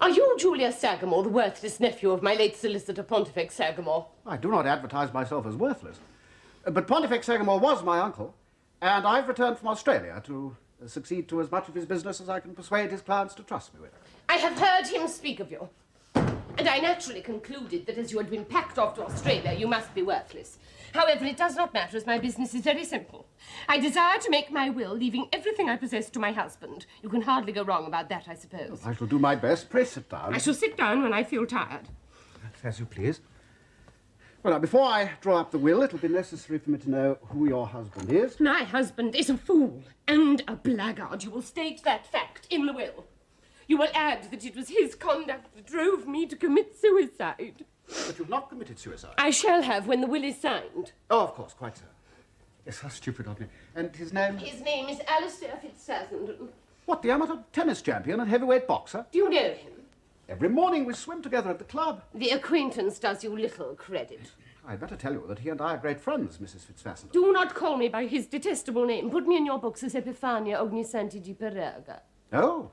Are you Julius Sagamore, the worthless nephew of my late solicitor Pontifex Sagamore? I do not advertise myself as worthless. But Pontifex Sagamore was my uncle, and I've returned from Australia to succeed to as much of his business as I can persuade his clients to trust me with. I have heard him speak of you, and I naturally concluded that as you had been packed off to Australia, you must be worthless. However, it does not matter, as my business is very simple. I desire to make my will, leaving everything I possess to my husband. You can hardly go wrong about that, I suppose. I shall do my best. Pray sit down. I shall sit down when I feel tired. As you please. Well, now, before I draw up the will, it'll be necessary for me to know who your husband is. My husband is a fool and a blackguard. You will state that fact in the will. You will add that it was his conduct that drove me to commit suicide. But you've not committed suicide. I shall have when the will is signed. Oh, of course, quite so. Yes, how stupid of me. And his name? His name is Alistair Fitzsasson. What, the amateur tennis champion and heavyweight boxer? Do you know him? Every morning we swim together at the club. The acquaintance does you little credit. I'd better tell you that he and I are great friends, Mrs. Fitzsasson. Do not call me by his detestable name. Put me in your books as Epifania Ognisanti di Perega. Oh.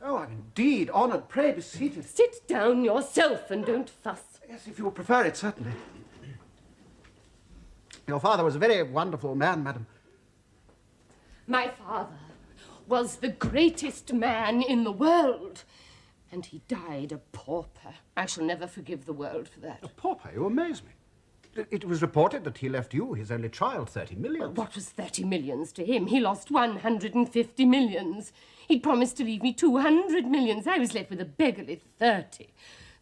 Oh, I'm indeed honoured. Pray be seated. Sit down yourself and don't fuss. Yes, if you would prefer it, certainly. Your father was a very wonderful man, madam. My father was the greatest man in the world, and he died a pauper. I shall never forgive the world for that. A pauper? You amaze me. It was reported that he left you, his only child, 30 millions. What was 30 millions to him? He lost 150 millions. He'd promised to leave me 200 millions. I was left with a beggarly 30.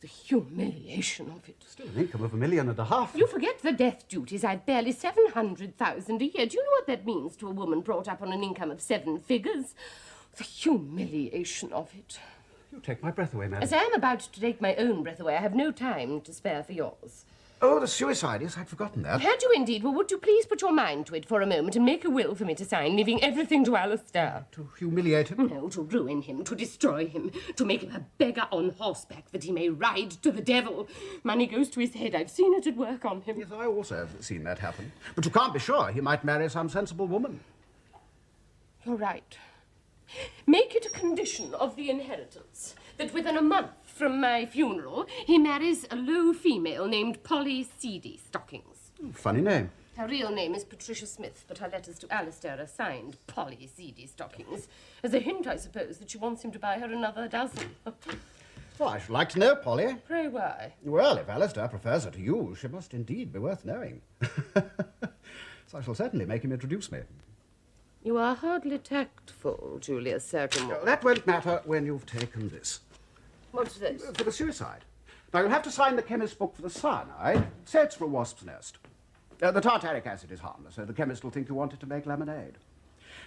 The humiliation of it. Still an income of $1.5 million. You forget the death duties. I've barely 700,000 a year. Do you know what that means to a woman brought up on an income of 7 figures? The humiliation of it. You take my breath away, madam. As I am about to take my own breath away, I have no time to spare for yours. Oh, the suicide. Yes, I'd forgotten that. Had you indeed? Well, would you please put your mind to it for a moment and make a will for me to sign, leaving everything to Alistair? To humiliate him? No, to ruin him, to destroy him, to make him a beggar on horseback that he may ride to the devil. Money goes to his head. I've seen it at work on him. Yes, I also have seen that happen. But you can't be sure. He might marry some sensible woman. You're right. Make it a condition of the inheritance that within a month from my funeral, he marries a low female named Polly Seedy Stockings. Funny name. Her real name is Patricia Smith, but her letters to Alistair are signed Polly Seedy Stockings. As a hint, I suppose, that she wants him to buy her another dozen. Well, I should like to know, Polly. Pray why? Well, if Alistair prefers her to you, she must indeed be worth knowing. So I shall certainly make him introduce me. You are hardly tactful, Julius Sagamore. That won't matter when you've taken this. What's this? For the suicide. Now, you'll have to sign the chemist's book for the cyanide. Say it's for a wasp's nest. The tartaric acid is harmless, so the chemist will think you wanted to make lemonade.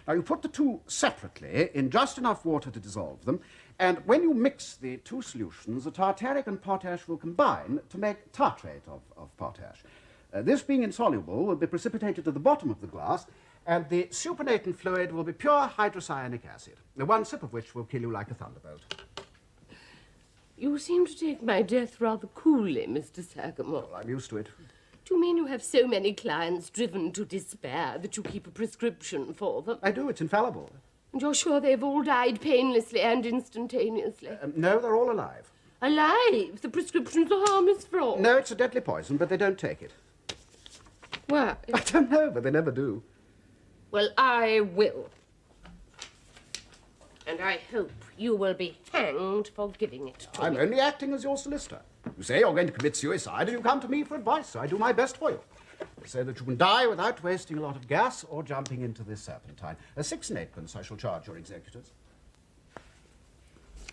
Now, you put the two separately in just enough water to dissolve them, and when you mix the two solutions, the tartaric and potash will combine to make tartrate of potash. This, being insoluble, will be precipitated to the bottom of the glass, and the supernatant fluid will be pure hydrocyanic acid, one sip of which will kill you like a thunderbolt. You seem to take my death rather coolly, Mr. Sagamore. Well, I'm used to it. Do you mean you have so many clients driven to despair that you keep a prescription for them? I do. It's infallible. And you're sure they've all died painlessly and instantaneously? No, they're all alive. Alive? The prescriptions are harmless for all? No, it's a deadly poison, but they don't take it. Why? I don't know, but they never do. Well, I will. And I hope you will be hanged for giving it to I'm me. only acting as your solicitor. You say you're going to commit suicide, and you come to me for advice, so I do my best for you. So that you can die without wasting a lot of gas or jumping into this serpentine. 6 and 8pence I shall charge your executors.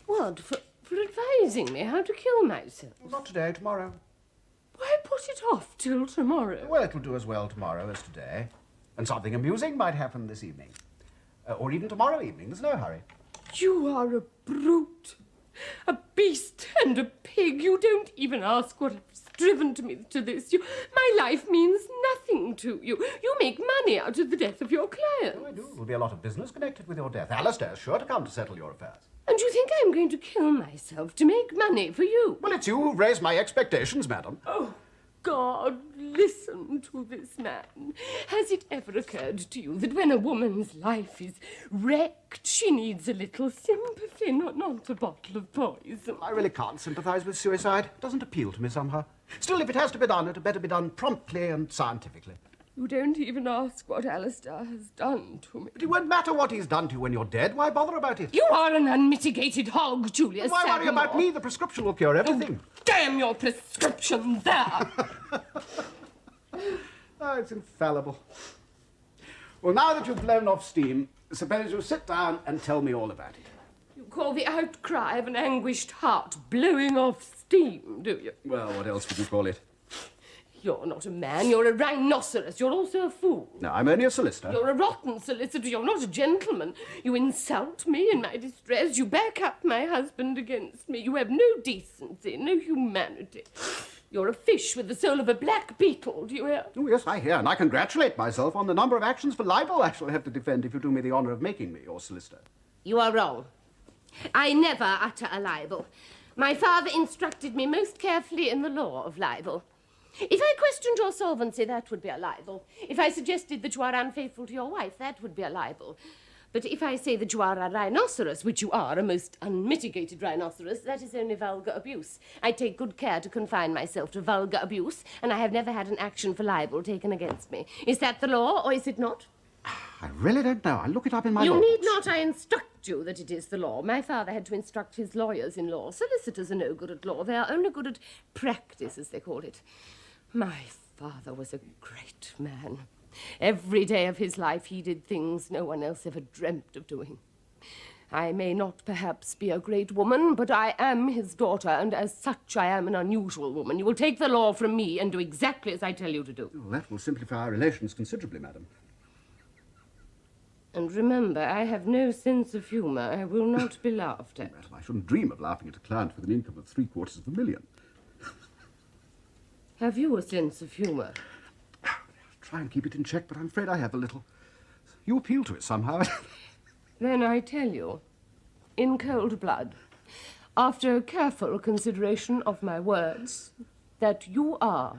What? For advising me how to kill myself? Not today, tomorrow. Why put it off till tomorrow? Well, it'll do as well tomorrow as today. And something amusing might happen this evening. Or even tomorrow evening. There's no hurry. You are a brute, a beast and a pig. You don't even ask what has driven me to this. My life means nothing to you. You make money out of the death of your clients. Oh, I do. There'll be a lot of business connected with your death. Alistair's sure to come to settle your affairs. And you think I'm going to kill myself to make money for you? Well, it's you who've raised my expectations, madam. Oh, God, listen to this man. Has it ever occurred to you that when a woman's life is wrecked, she needs a little sympathy, not a bottle of poison? I really can't sympathise with suicide. It doesn't appeal to me somehow. Still, if it has to be done, it had better be done promptly and scientifically. You don't even ask what Alistair has done to me. But it won't matter what he's done to you when you're dead. Why bother about it? You are an unmitigated hog, Julius. Why worry about me? The prescription will cure everything. Oh, damn your prescription there! Oh, it's infallible. Well, now that you've blown off steam, suppose you sit down and tell me all about it. You call the outcry of an anguished heart blowing off steam, do you? Well, what else would you call it? You're not a man, you're a rhinoceros. You're also a fool. No, I'm only a solicitor. You're a rotten solicitor. You're not a gentleman. You insult me in my distress. You back up my husband against me. You have no decency, no humanity. You're a fish with the soul of a black beetle, do you hear? Oh, yes, I hear, and I congratulate myself on the number of actions for libel I shall have to defend if you do me the honour of making me your solicitor. You are wrong. I never utter a libel. My father instructed me most carefully in the law of libel. If I questioned your solvency, that would be a libel. If I suggested that you are unfaithful to your wife, that would be a libel. But if I say that you are a rhinoceros, which you are, a most unmitigated rhinoceros, that is only vulgar abuse. I take good care to confine myself to vulgar abuse, and I have never had an action for libel taken against me. Is that the law, or is it not? I really don't know. I'll look it up in my You law need books. not. I instruct you that it is the law. My father had to instruct his lawyers in law. Solicitors are no good at law. They are only good at practice, as they call it. My father was a great man. Every day of his life he did things no one else ever dreamt of doing. I may not perhaps be a great woman, but I am his daughter, and as such I am an unusual woman. You will take the law from me and do exactly as I tell you to do. Well, that will simplify our relations considerably, madam. And remember, I have no sense of humour. I will not be laughed at. Madam, I shouldn't dream of laughing at a client with an income of $750,000. Have you a sense of humour? Try and keep it in check, but I'm afraid I have a little. You appeal to it somehow. Then I tell you, in cold blood, after careful consideration of my words, that you are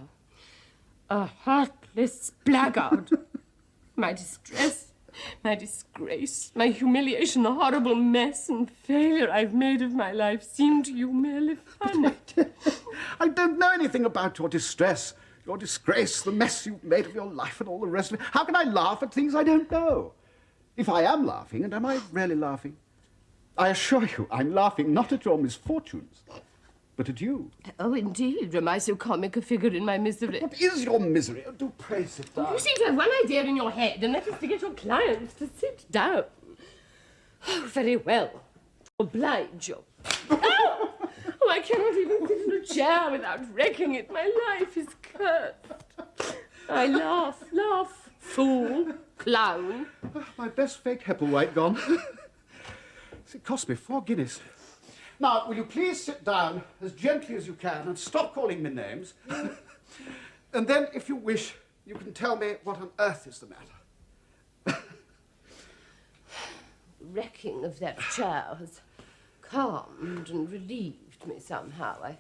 a heartless blackguard. My distress, my disgrace, my humiliation, the horrible mess and failure I've made of my life seem to you merely funny. I don't know anything about your distress, your disgrace, the mess you've made of your life and all the rest of it. How can I laugh at things I don't know? If I am laughing, and am I really laughing? I assure you, I'm laughing not at your misfortunes, but at you. Oh, indeed. Am I so comic a figure in my misery? What is your misery? Oh, do pray sit down. You seem to have one idea in your head, and that is to get your clients to sit down. Oh, very well. Oblige you. Oh! Oh, I cannot even sit in a chair without wrecking it. My life is cursed. I laugh, fool, clown. My best fake Hepplewhite gone. It cost me 4 guineas. Now, will you please sit down as gently as you can and stop calling me names? And then, if you wish, you can tell me what on earth is the matter. Wrecking of that chair has calmed and relieved me somehow. I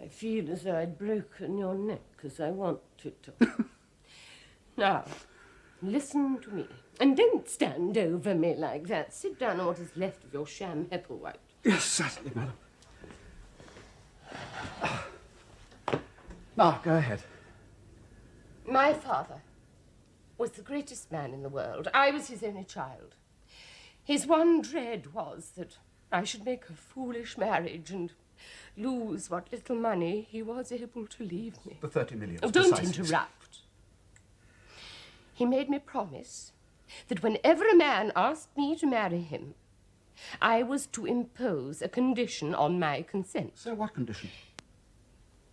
feel as though I'd broken your neck as I wanted to. Now, listen to me. And don't stand over me like that. Sit down on what is left of your sham Hepplewhite. Yes, certainly, madam. Now, go ahead. My father was the greatest man in the world. I was his only child. His one dread was that I should make a foolish marriage and lose what little money he was able to leave me. The 30 million. Oh, don't interrupt. He made me promise that whenever a man asked me to marry him, I was to impose a condition on my consent. So what condition?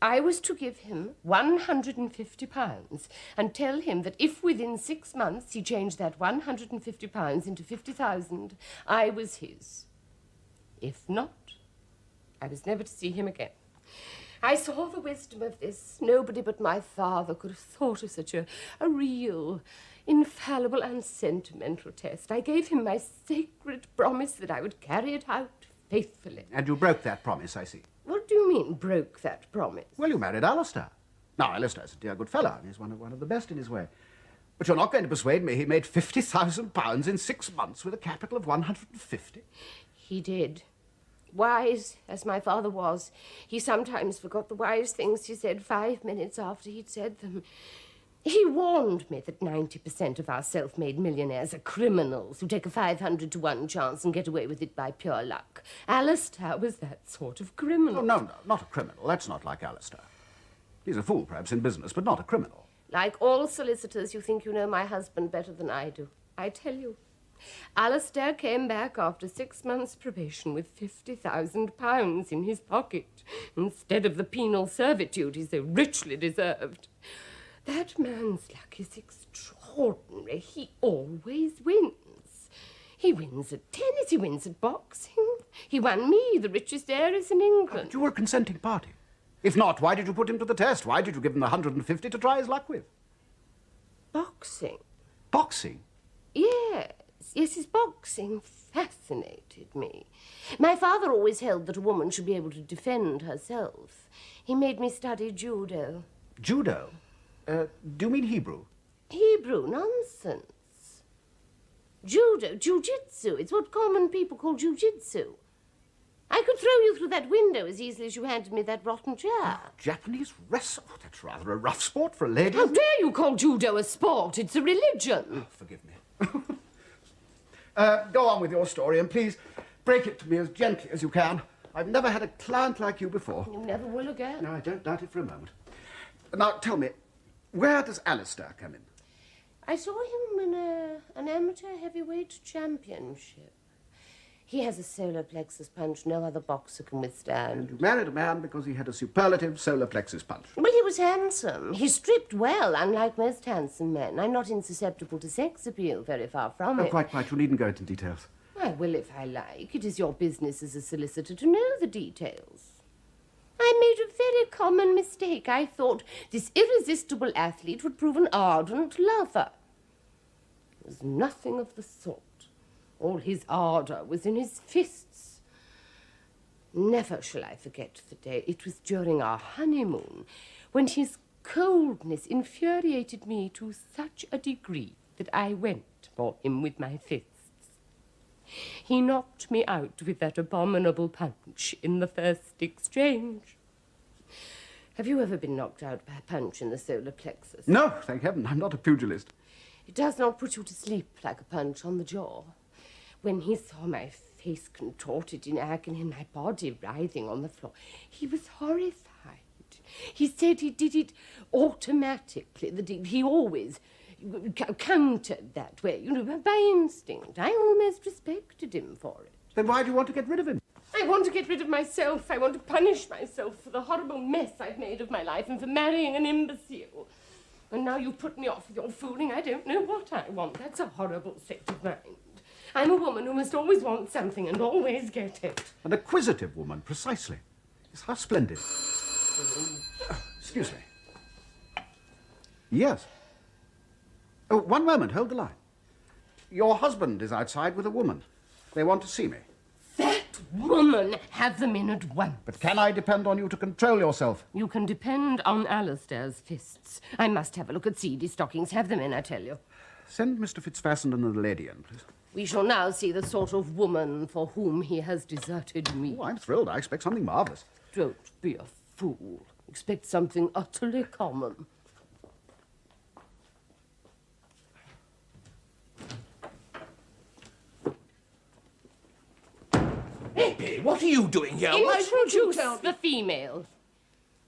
I was to give him £150 and tell him that if within 6 months he changed that £150 into 50,000, I was his. If not, I was never to see him again. I saw the wisdom of this. Nobody but my father could have thought of such a real, infallible and sentimental test. I gave him my sacred promise that I would carry it out faithfully. And you broke that promise, I see. What do you mean, broke that promise? Well, you married Alistair. Now, Alistair's a dear good fellow, and he's one of the best in his way. But you're not going to persuade me he made £50,000 in 6 months with a capital of 150? He did. Wise as my father was, he sometimes forgot the wise things he said 5 minutes after he'd said them. He warned me that 90% of our self-made millionaires are criminals who take a 500 to 1 chance and get away with it by pure luck. Alistair was that sort of criminal. Oh, no, not a criminal. That's not like Alistair. He's a fool, perhaps, in business, but not a criminal. Like all solicitors, you think you know my husband better than I do. I tell you, Alistair came back after 6 months' probation with £50,000 in his pocket, instead of the penal servitude he so richly deserved. That man's luck is extraordinary. He always wins. He wins at tennis, he wins at boxing. He won me, the richest heiress in England. But you were a consenting party. If not, why did you put him to the test? Why did you give him the 150 to try his luck with? Boxing? Boxing? Yes, his boxing fascinated me. My father always held that a woman should be able to defend herself. He made me study judo. Judo? Do you mean Hebrew? Hebrew? Nonsense. Judo, jiu-jitsu. It's what common people call jiu-jitsu. I could throw you through that window as easily as you handed me that rotten chair. Japanese wrestle? Oh, that's rather a rough sport for a lady. How dare you call judo a sport? It's a religion. Oh, forgive me. Go on with your story, and please break it to me as gently as you can. I've never had a client like you before. You never will again. No, I don't doubt it for a moment. Now, tell me, where does Alistair come in? I saw him in an amateur heavyweight championship. He has a solar plexus punch no other boxer can withstand. And you married a man because he had a superlative solar plexus punch. Well, he was handsome. He stripped well, unlike most handsome men. I'm not insusceptible to sex appeal, very far from it. Quite. You needn't go into details. I will if I like. It is your business as a solicitor to know the details. I made a very common mistake. I thought this irresistible athlete would prove an ardent lover. It was nothing of the sort. All his ardour was in his fists. Never shall I forget the day. It was during our honeymoon, when his coldness infuriated me to such a degree that I went for him with my fists. He knocked me out with that abominable punch in the first exchange. Have you ever been knocked out by a punch in the solar plexus? No, thank heaven, I'm not a pugilist. It does not put you to sleep like a punch on the jaw. When he saw my face contorted in agony and my body writhing on the floor, he was horrified. He said he did it automatically, that he always countered that way, by instinct. I almost respected him for it. Then why do you want to get rid of him? I want to get rid of myself. I want to punish myself for the horrible mess I've made of my life and for marrying an imbecile. And now you put me off with your fooling. I don't know what I want. That's a horrible state of mind. I'm a woman who must always want something and always get it. An acquisitive woman, precisely. Yes, how splendid. Excuse me. Yes. Oh, one moment, hold the line. Your husband is outside with a woman. They want to see me. That woman! Have them in at once. But can I depend on you to control yourself? You can depend on Alistair's fists. I must have a look at seedy stockings. Have them in, I tell you. Send Mr. Fitzfassenden and the lady in, please. We shall now see the sort of woman for whom he has deserted me. Oh, I'm thrilled. I expect something marvellous. Don't be a fool. Expect something utterly common. Eppie, what are you doing here? Introduce the female.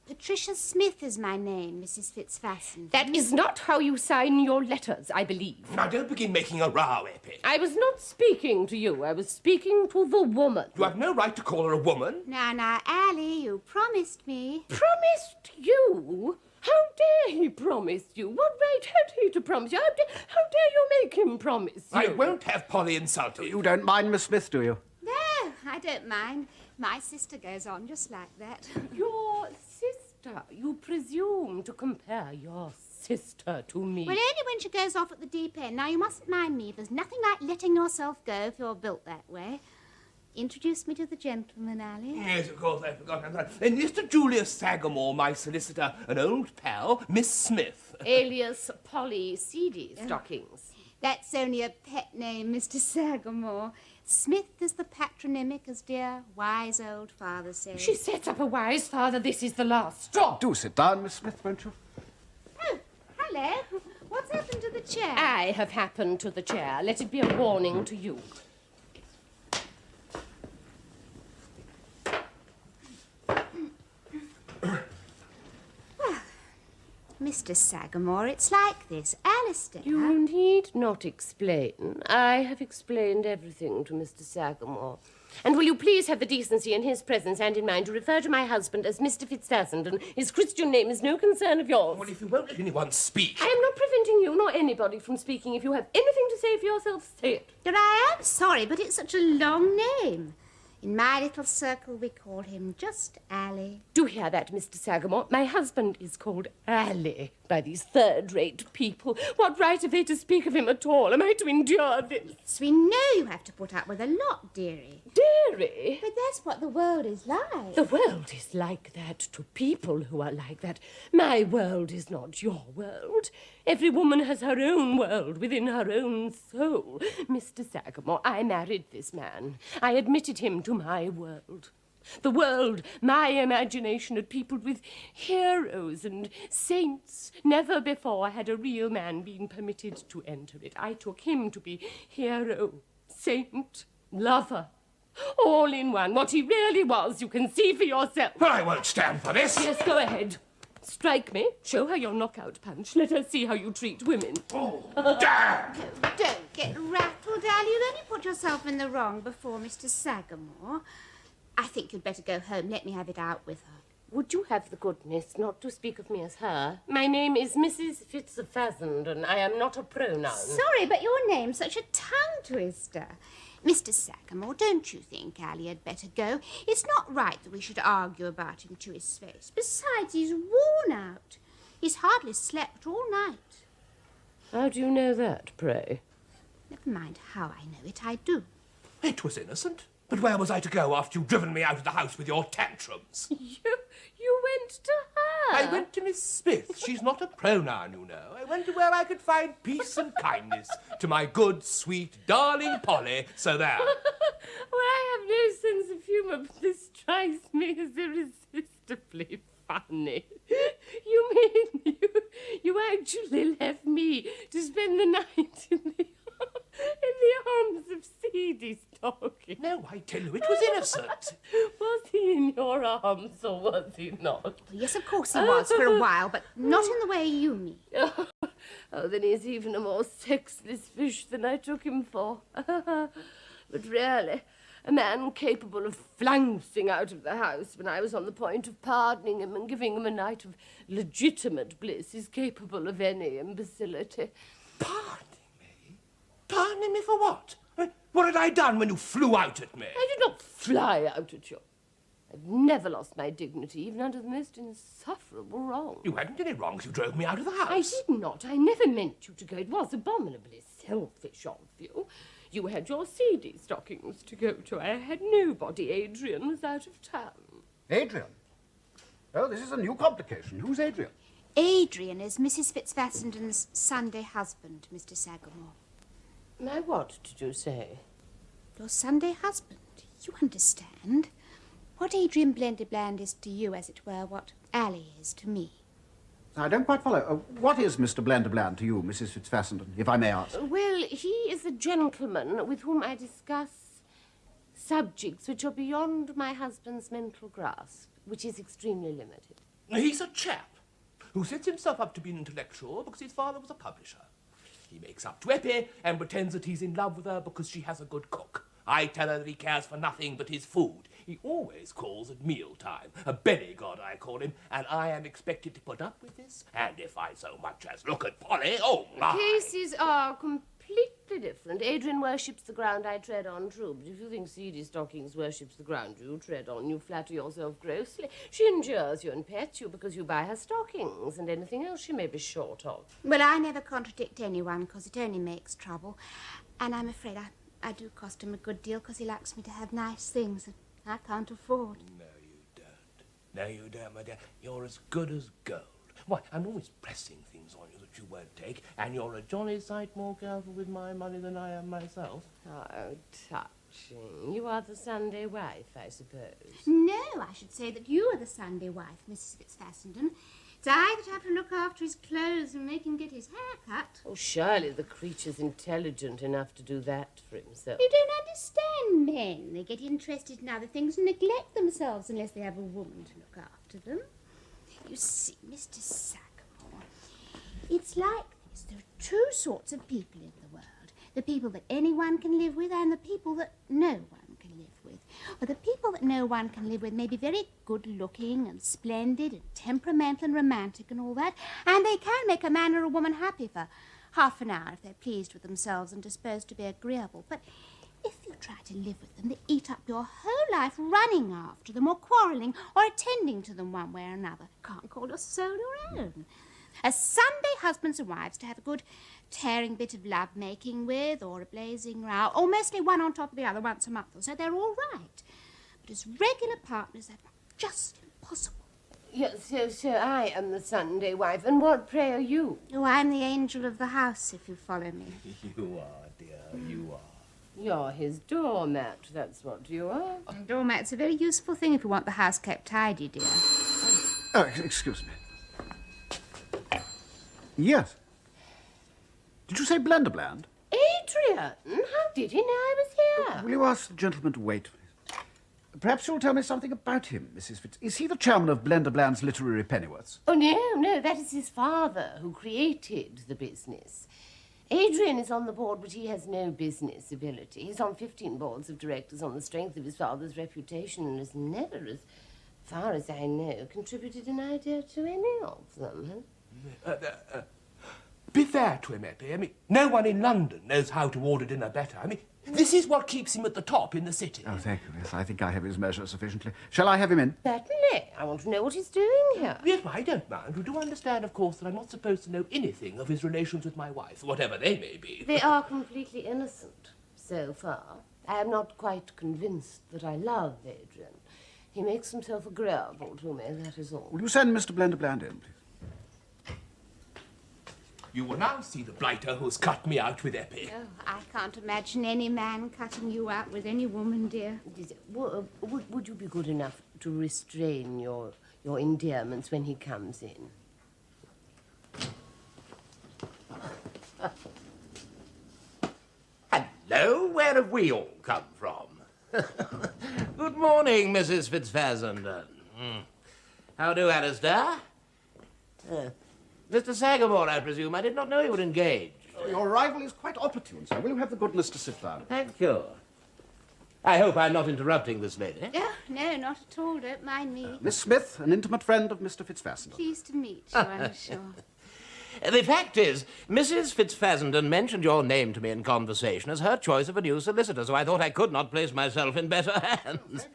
Patricia Smith is my name, Mrs. Fitzfassenden. That is not how you sign your letters, I believe. Now, don't begin making a row, Eppie. I was not speaking to you. I was speaking to the woman. You have no right to call her a woman. Now, Allie, you promised me. Promised you? How dare he promise you? What right had he to promise you? How dare you make him promise you? I won't have Polly insulted. You don't mind Miss Smith, do you? No, I don't mind. My sister goes on just like that. Your sister? You presume to compare your sister to me? Well, only when she goes off at the deep end. Now, you mustn't mind me. There's nothing like letting yourself go if you're built that way. Introduce me to the gentleman, Allie. Yes, of course, I forgot. And Mr. Julius Sagamore, my solicitor, an old pal, Miss Smith. Alias Polly Seedy Stockings. That's only a pet name, Mr. Sagamore. Smith is the patronymic, as dear, wise old father says. She sets up a wise father. This is the last straw. Do sit down, Miss Smith, won't you? Oh, hello. What's happened to the chair? I have happened to the chair. Let it be a warning to you. Mr. Sagamore, it's like this. Alistair... You need not explain. I have explained everything to Mr. Sagamore. And will you please have the decency in his presence and in mine to refer to my husband as Mr. Fitzfassenden? His Christian name is no concern of yours. Well, if you won't let anyone speak... I am not preventing you nor anybody from speaking. If you have anything to say for yourself, say it. But I am sorry, but it's such a long name. In my little circle, we call him just Allie. Do hear that, Mr. Sagamore? My husband is called Allie by these third-rate people. What right have they to speak of him at all? Am I to endure this? Yes, we know you have to put up with a lot, dearie. Dearie? But that's what the world is like. The world is like that to people who are like that. My world is not your world. Every woman has her own world within her own soul. Mr. Sagamore, I married this man. I admitted him to my world. The world my imagination had peopled with heroes and saints. Never before had a real man been permitted to enter it. I took him to be hero, saint, lover, all in one. What he really was, you can see for yourself. Well, I won't stand for this. Yes, go ahead. Strike me. Show her your knockout punch. Let her see how you treat women. Oh, damn! Don't get rattled, Allie. You've only put yourself in the wrong before Mr. Sagamore. I think you'd better go home. Let me have it out with her. Would you have the goodness not to speak of me as her? My name is Mrs. Fitzfassenden. I am not a pronoun. Sorry, but your name's such a tongue twister. Mr. Sagamore, don't you think Allie had better go? It's not right that we should argue about him to his face. Besides, he's worn out. He's hardly slept all night. How do you know that, pray? Never mind how I know it, I do. It was innocent. But where was I to go after you'd driven me out of the house with your tantrums? You went to her? I went to Miss Smith. She's not a pronoun, you know. I went to where I could find peace and kindness to my good, sweet, darling Polly. So there. Well, I have no sense of humour, but this strikes me as irresistibly funny. You mean you actually left me to spend the night in the arms of seedy Stocking? No, I tell you, it was innocent. Was he in your arms or was he not? Yes, of course he was for a while, but not in the way you mean. Oh, then he's even a more sexless fish than I took him for. But really, A man capable of flouncing out of the house when I was on the point of pardoning him and giving him a night of legitimate bliss is capable of any imbecility. Pardoning me? Pardoning me for what? What had I done when you flew out at me? I did not fly out at you. I've never lost my dignity, even under the most insufferable wrong. You hadn't any wrongs. You drove me out of the house. I did not. I never meant you to go. It was abominably selfish of you. You had your seedy stockings to go to. I had nobody. Adrian was out of town. Adrian? Oh, this is a new complication. Who's Adrian? Adrian is Mrs. Fitzfassenden's Sunday husband, Mr. Sagamore. My what did you say? Your Sunday husband. You understand. What Adrian Blenderbland is to you, as it were, what Ally is to me. I don't quite follow. What is Mr. Blenderbland to you, Mrs. Fitzfassenden, if I may ask? Well, he is a gentleman with whom I discuss subjects which are beyond my husband's mental grasp, which is extremely limited. He's a chap who sets himself up to be an intellectual because his father was a publisher. He makes up to Eppie and pretends that he's in love with her because she has a good cook. I tell her that he cares for nothing but his food. He always calls at mealtime. A belly god, I call him, and I am expected to put up with this. And if I so much as look at Polly, oh my! Cases are completely different. Adrian worships the ground I tread on, true, but if you think seedy stockings worships the ground you tread on, you flatter yourself grossly. She endures you and pets you because you buy her stockings and anything else she may be short of. Well, I never contradict anyone, because it only makes trouble. And I'm afraid I do cost him a good deal, because he likes me to have nice things that I can't afford. No, you don't. No, you don't, my dear. You're as good as gold. Why, I'm always pressing things on you that you won't take, and you're a jolly sight more careful with my money than I am myself. Oh, touching. You are the Sunday wife, I suppose. No, I should say that you are the Sunday wife, Mrs. Fitzfassenden. It's I that have to look after his clothes and make him get his hair cut. Oh, surely the creature's intelligent enough to do that for himself. You don't understand men. They get interested in other things and neglect themselves unless they have a woman to look after them. You see, Mr. Sagamore, it's like this. There are two sorts of people in the world. The people that anyone can live with and the people that no one can live with. Well, the people that no one can live with may be very good-looking and splendid and temperamental and romantic and all that, and they can make a man or a woman happy for half an hour if they're pleased with themselves and disposed to be agreeable. But if you try to live with them, they eat up your whole life running after them or quarrelling or attending to them one way or another. Can't call your soul your own. As Sunday husbands and wives to have a good tearing bit of love-making with, or a blazing row, or mostly one on top of the other once a month or so, they're all right. But as regular partners, they're just impossible. Yes, so I am the Sunday wife, and what, pray, are you? Oh, I'm the angel of the house, if you follow me. You are, dear, you are. You're his doormat, that's what you are. A doormat's a very useful thing if you want the house kept tidy, dear. Oh, excuse me. Yes. Did you say Blenderbland? Adrian, how did he know I was here? Will you ask the gentleman to wait? Perhaps you'll tell me something about him, Mrs. Fitz. Is he the chairman of Blenderbland's Literary Pennyworths? Oh, no, that is his father who created the business. Adrian is on the board, but he has no business ability. He's on 15 boards of directors on the strength of his father's reputation and has never, as far as I know, contributed an idea to any of them. Be fair to him, Eppie. I mean, no one in London knows how to order dinner better. I mean, this is what keeps him at the top in the city. Oh, thank you. Yes, I think I have his measure sufficiently. Shall I have him in? Certainly. I want to know what he's doing here. Yes, well, I don't mind. You do understand, of course, that I'm not supposed to know anything of his relations with my wife, whatever they may be. They are completely innocent, so far. I am not quite convinced that I love Adrian. He makes himself agreeable to me, that is all. Will you send Mr. Blenderbland in, please? You will now see the blighter who's cut me out with Eppie. Oh, I can't imagine any man cutting you out with any woman, dear. Would you be good enough to restrain your endearments when he comes in? Hello, where have we all come from? Good morning, Mrs. Fitzfassenden. How do, Alistair? Mr. Sagamore, I presume. I did not know you were engaged. Your arrival is quite opportune, sir. Will you have the goodness to sit down? Thank you. I hope I'm not interrupting this lady. Oh, no, not at all. Don't mind me. Miss Smith, an intimate friend of Mr. Fitzfassenden. Pleased to meet you, I'm sure. The fact is, Mrs. Fitzfassenden mentioned your name to me in conversation as her choice of a new solicitor, so I thought I could not place myself in better hands.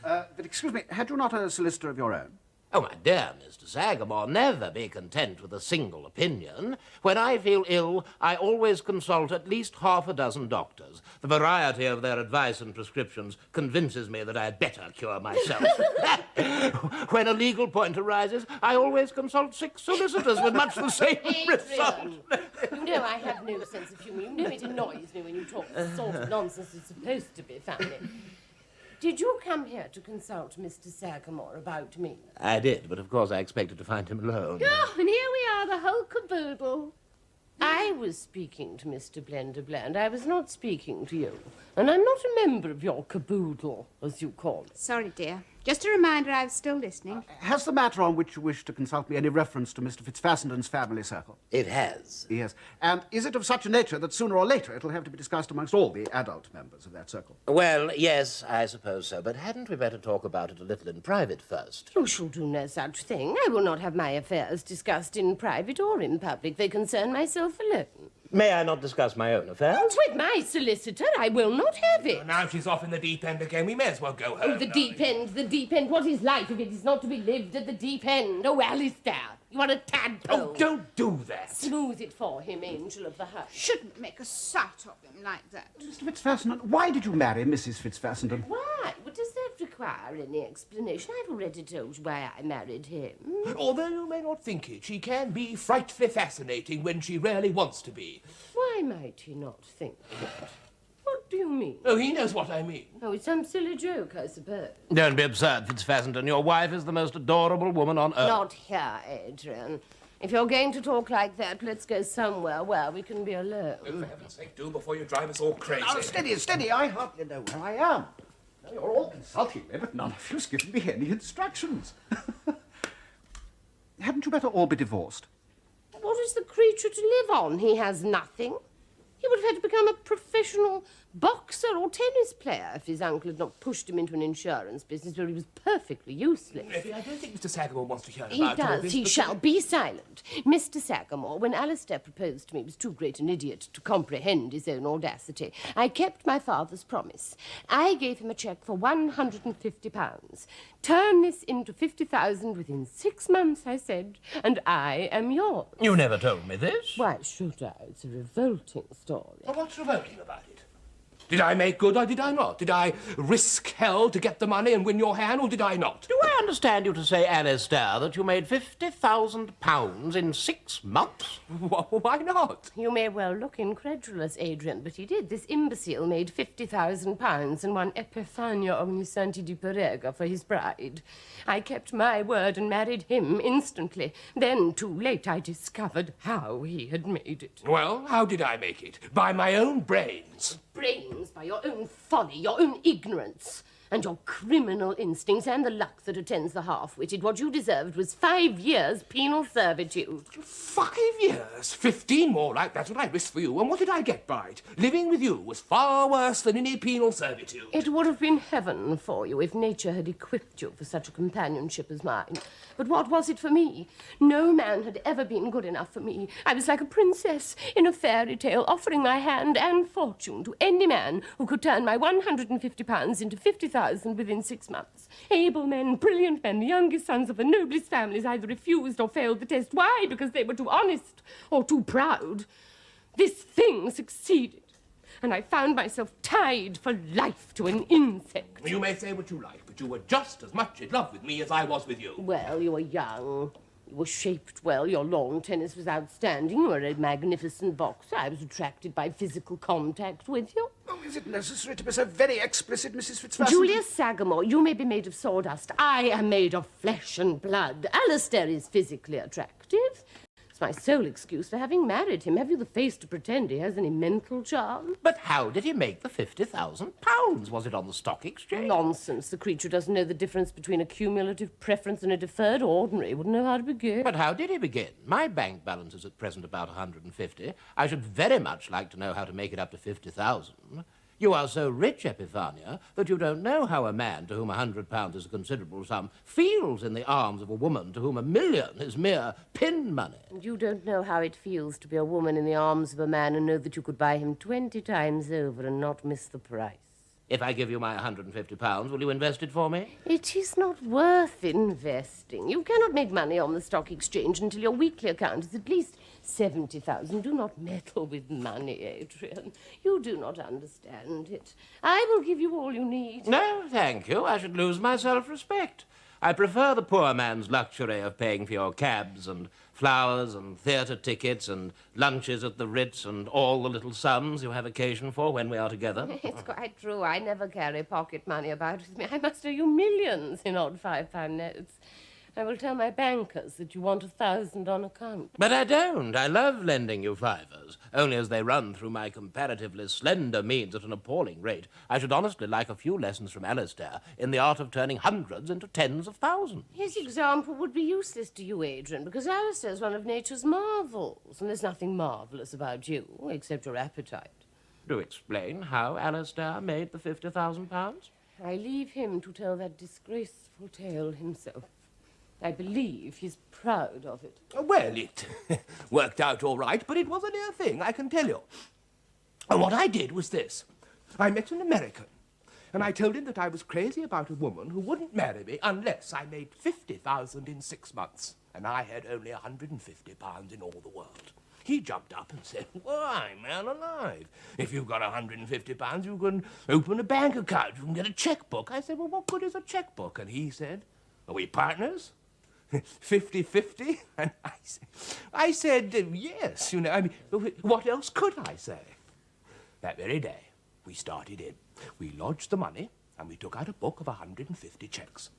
But excuse me, had you not a solicitor of your own? Oh, my dear Mr. Sagamore, never be content with a single opinion. When I feel ill, I always consult at least half a dozen doctors. The variety of their advice and prescriptions convinces me that I had better cure myself. When a legal point arises, I always consult 6 solicitors with much the same result. You know I have no sense of humour. You know it annoys me when you talk the sort of nonsense that's supposed to be funny. Did you come here to consult Mr. Sagamore about me? I did, but of course I expected to find him alone. Oh, and here we are, the whole caboodle. I was speaking to Mr. Blenderbland. I was not speaking to you. And I'm not a member of your caboodle, as you call it. Sorry, dear. Just a reminder I was still listening. Has the matter on which you wish to consult me any reference to Mr. Fitzfassenden's family circle? It has. Yes. And is it of such a nature that sooner or later it'll have to be discussed amongst all the adult members of that circle? Well, yes, I suppose so, but hadn't we better talk about it a little in private first? You shall do no such thing. I will not have my affairs discussed in private or in public. They concern myself alone. May I not discuss my own affairs? With my solicitor, I will not have it. Now she's off in the deep end again. We may as well go home. Oh, the deep end, the deep end. What is life if it is not to be lived at the deep end? Oh, Alistair, you are a tadpole. Oh, don't do that. Smooth it for him, angel of the house. Shouldn't make a sight of him like that. Mr. Fitzfassenden, why did you marry Mrs. Fitzfassenden? Why? Well, does that require any explanation? I've already told you why I married him. Although you may not think it, she can be frightfully fascinating when she really wants to be. Why might he not think that? What do you mean? Oh, he knows what I mean. Oh, it's some silly joke, I suppose. Don't be absurd, Fitzfassenden. Your wife is the most adorable woman on earth. Not here, Adrian. If you're going to talk like that, let's go somewhere where we can be alone. Oh, for heaven's sake, do before you drive us all crazy. Now, steady, steady. I hardly know where I am. Now, you're all consulting me, but none of you's given me any instructions. Hadn't you better all be divorced? What is the creature to live on? He has nothing. He would have had to become a professional boxer or tennis player if his uncle had not pushed him into an insurance business where he was perfectly useless. Effie, I don't think Mr. Sagamore wants to hear He about all does. this. He but- shall be silent. Mr. Sagamore, when Alistair proposed to me, was too great an idiot to comprehend his own audacity. I kept my father's promise. I gave him a cheque for £150. Turn this into 50,000 within 6 months, I said, and I am yours. You never told me this. Why should I? It's a revolting story. Well, what's revolting about it? Did I make good or did I not? Did I risk hell to get the money and win your hand, or did I not? Do I understand you to say, Alistair, that you made £50,000 in 6 months? Why not? You may well look incredulous, Adrian, but he did. This imbecile made £50,000 and won Epifania Ognissanti di Perega for his bride. I kept my word and married him instantly. Then, too late, I discovered how he had made it. Well, how did I make it? By my own brains. Brains by your own folly, your own ignorance, and your criminal instincts, and the luck that attends the half-witted. What you deserved was 5 years penal servitude. 5 years? 15 more like that's what I risked for you. And what did I get by it? Living with you was far worse than any penal servitude. It would have been heaven for you if nature had equipped you for such a companionship as mine. But what was it for me? No man had ever been good enough for me. I was like a princess in a fairy tale, offering my hand and fortune to any man who could turn my £150 into 50,000 within 6 months. Able men, brilliant men, the youngest sons of the noblest families either refused or failed the test. Why? Because they were too honest or too proud. This thing succeeded, and I found myself tied for life to an insect. You may say what you like, but you were just as much in love with me as I was with you. Well, you were young. You were shaped well. Your lawn tennis was outstanding. You were a magnificent boxer. I was attracted by physical contact with you. Oh, is it necessary to be so very explicit, Mrs. Fitzfassenden? Julius Sagamore, you may be made of sawdust. I am made of flesh and blood. Alistair is physically attractive. It's my sole excuse for having married him. Have you the face to pretend he has any mental charm? But how did he make the £50,000? Was it on the stock exchange? Nonsense. The creature doesn't know the difference between a cumulative preference and a deferred ordinary. He wouldn't know how to begin. But how did he begin? My bank balance is at present about 150. I should very much like to know how to make it up to 50,000. You are so rich, Epiphania, that you don't know how a man to whom £100 is a considerable sum feels in the arms of a woman to whom £1 million is mere pin money. And you don't know how it feels to be a woman in the arms of a man and know that you could buy him 20 times over and not miss the price. If I give you my £150, will you invest it for me? It is not worth investing. You cannot make money on the stock exchange until your weekly account is at least 70,000. Do not meddle with money, Adrian. You do not understand it. I will give you all you need. No, thank you. I should lose my self-respect. I prefer the poor man's luxury of paying for your cabs and flowers and theatre tickets and lunches at the Ritz and all the little sums you have occasion for when we are together. It's quite true. I never carry pocket money about with me. I must owe you millions in odd £5 notes. I will tell my bankers that you want 1,000 on account. But I don't. I love lending you fivers, only as they run through my comparatively slender means at an appalling rate. I should honestly like a few lessons from Alistair in the art of turning hundreds into tens of thousands. His example would be useless to you, Adrian, because Alistair's one of nature's marvels, and there's nothing marvellous about you, except your appetite. Do explain how Alistair made the £50,000. I leave him to tell that disgraceful tale himself. I believe he's proud of it. Well, it worked out all right, but it was a near thing, I can tell you. And what I did was this. I met an American, and I told him that I was crazy about a woman who wouldn't marry me unless I made 50,000 in 6 months, and I had only £150 in all the world. He jumped up and said, "Why, man alive, if you've got £150, you can open a bank account, you can get a checkbook." I said, "Well, what good is a checkbook?" And he said, "Are we partners? 50-50? And I said, yes, you know, I mean, what else could I say? That very day, we started in. We lodged the money, and we took out a book of 150 cheques.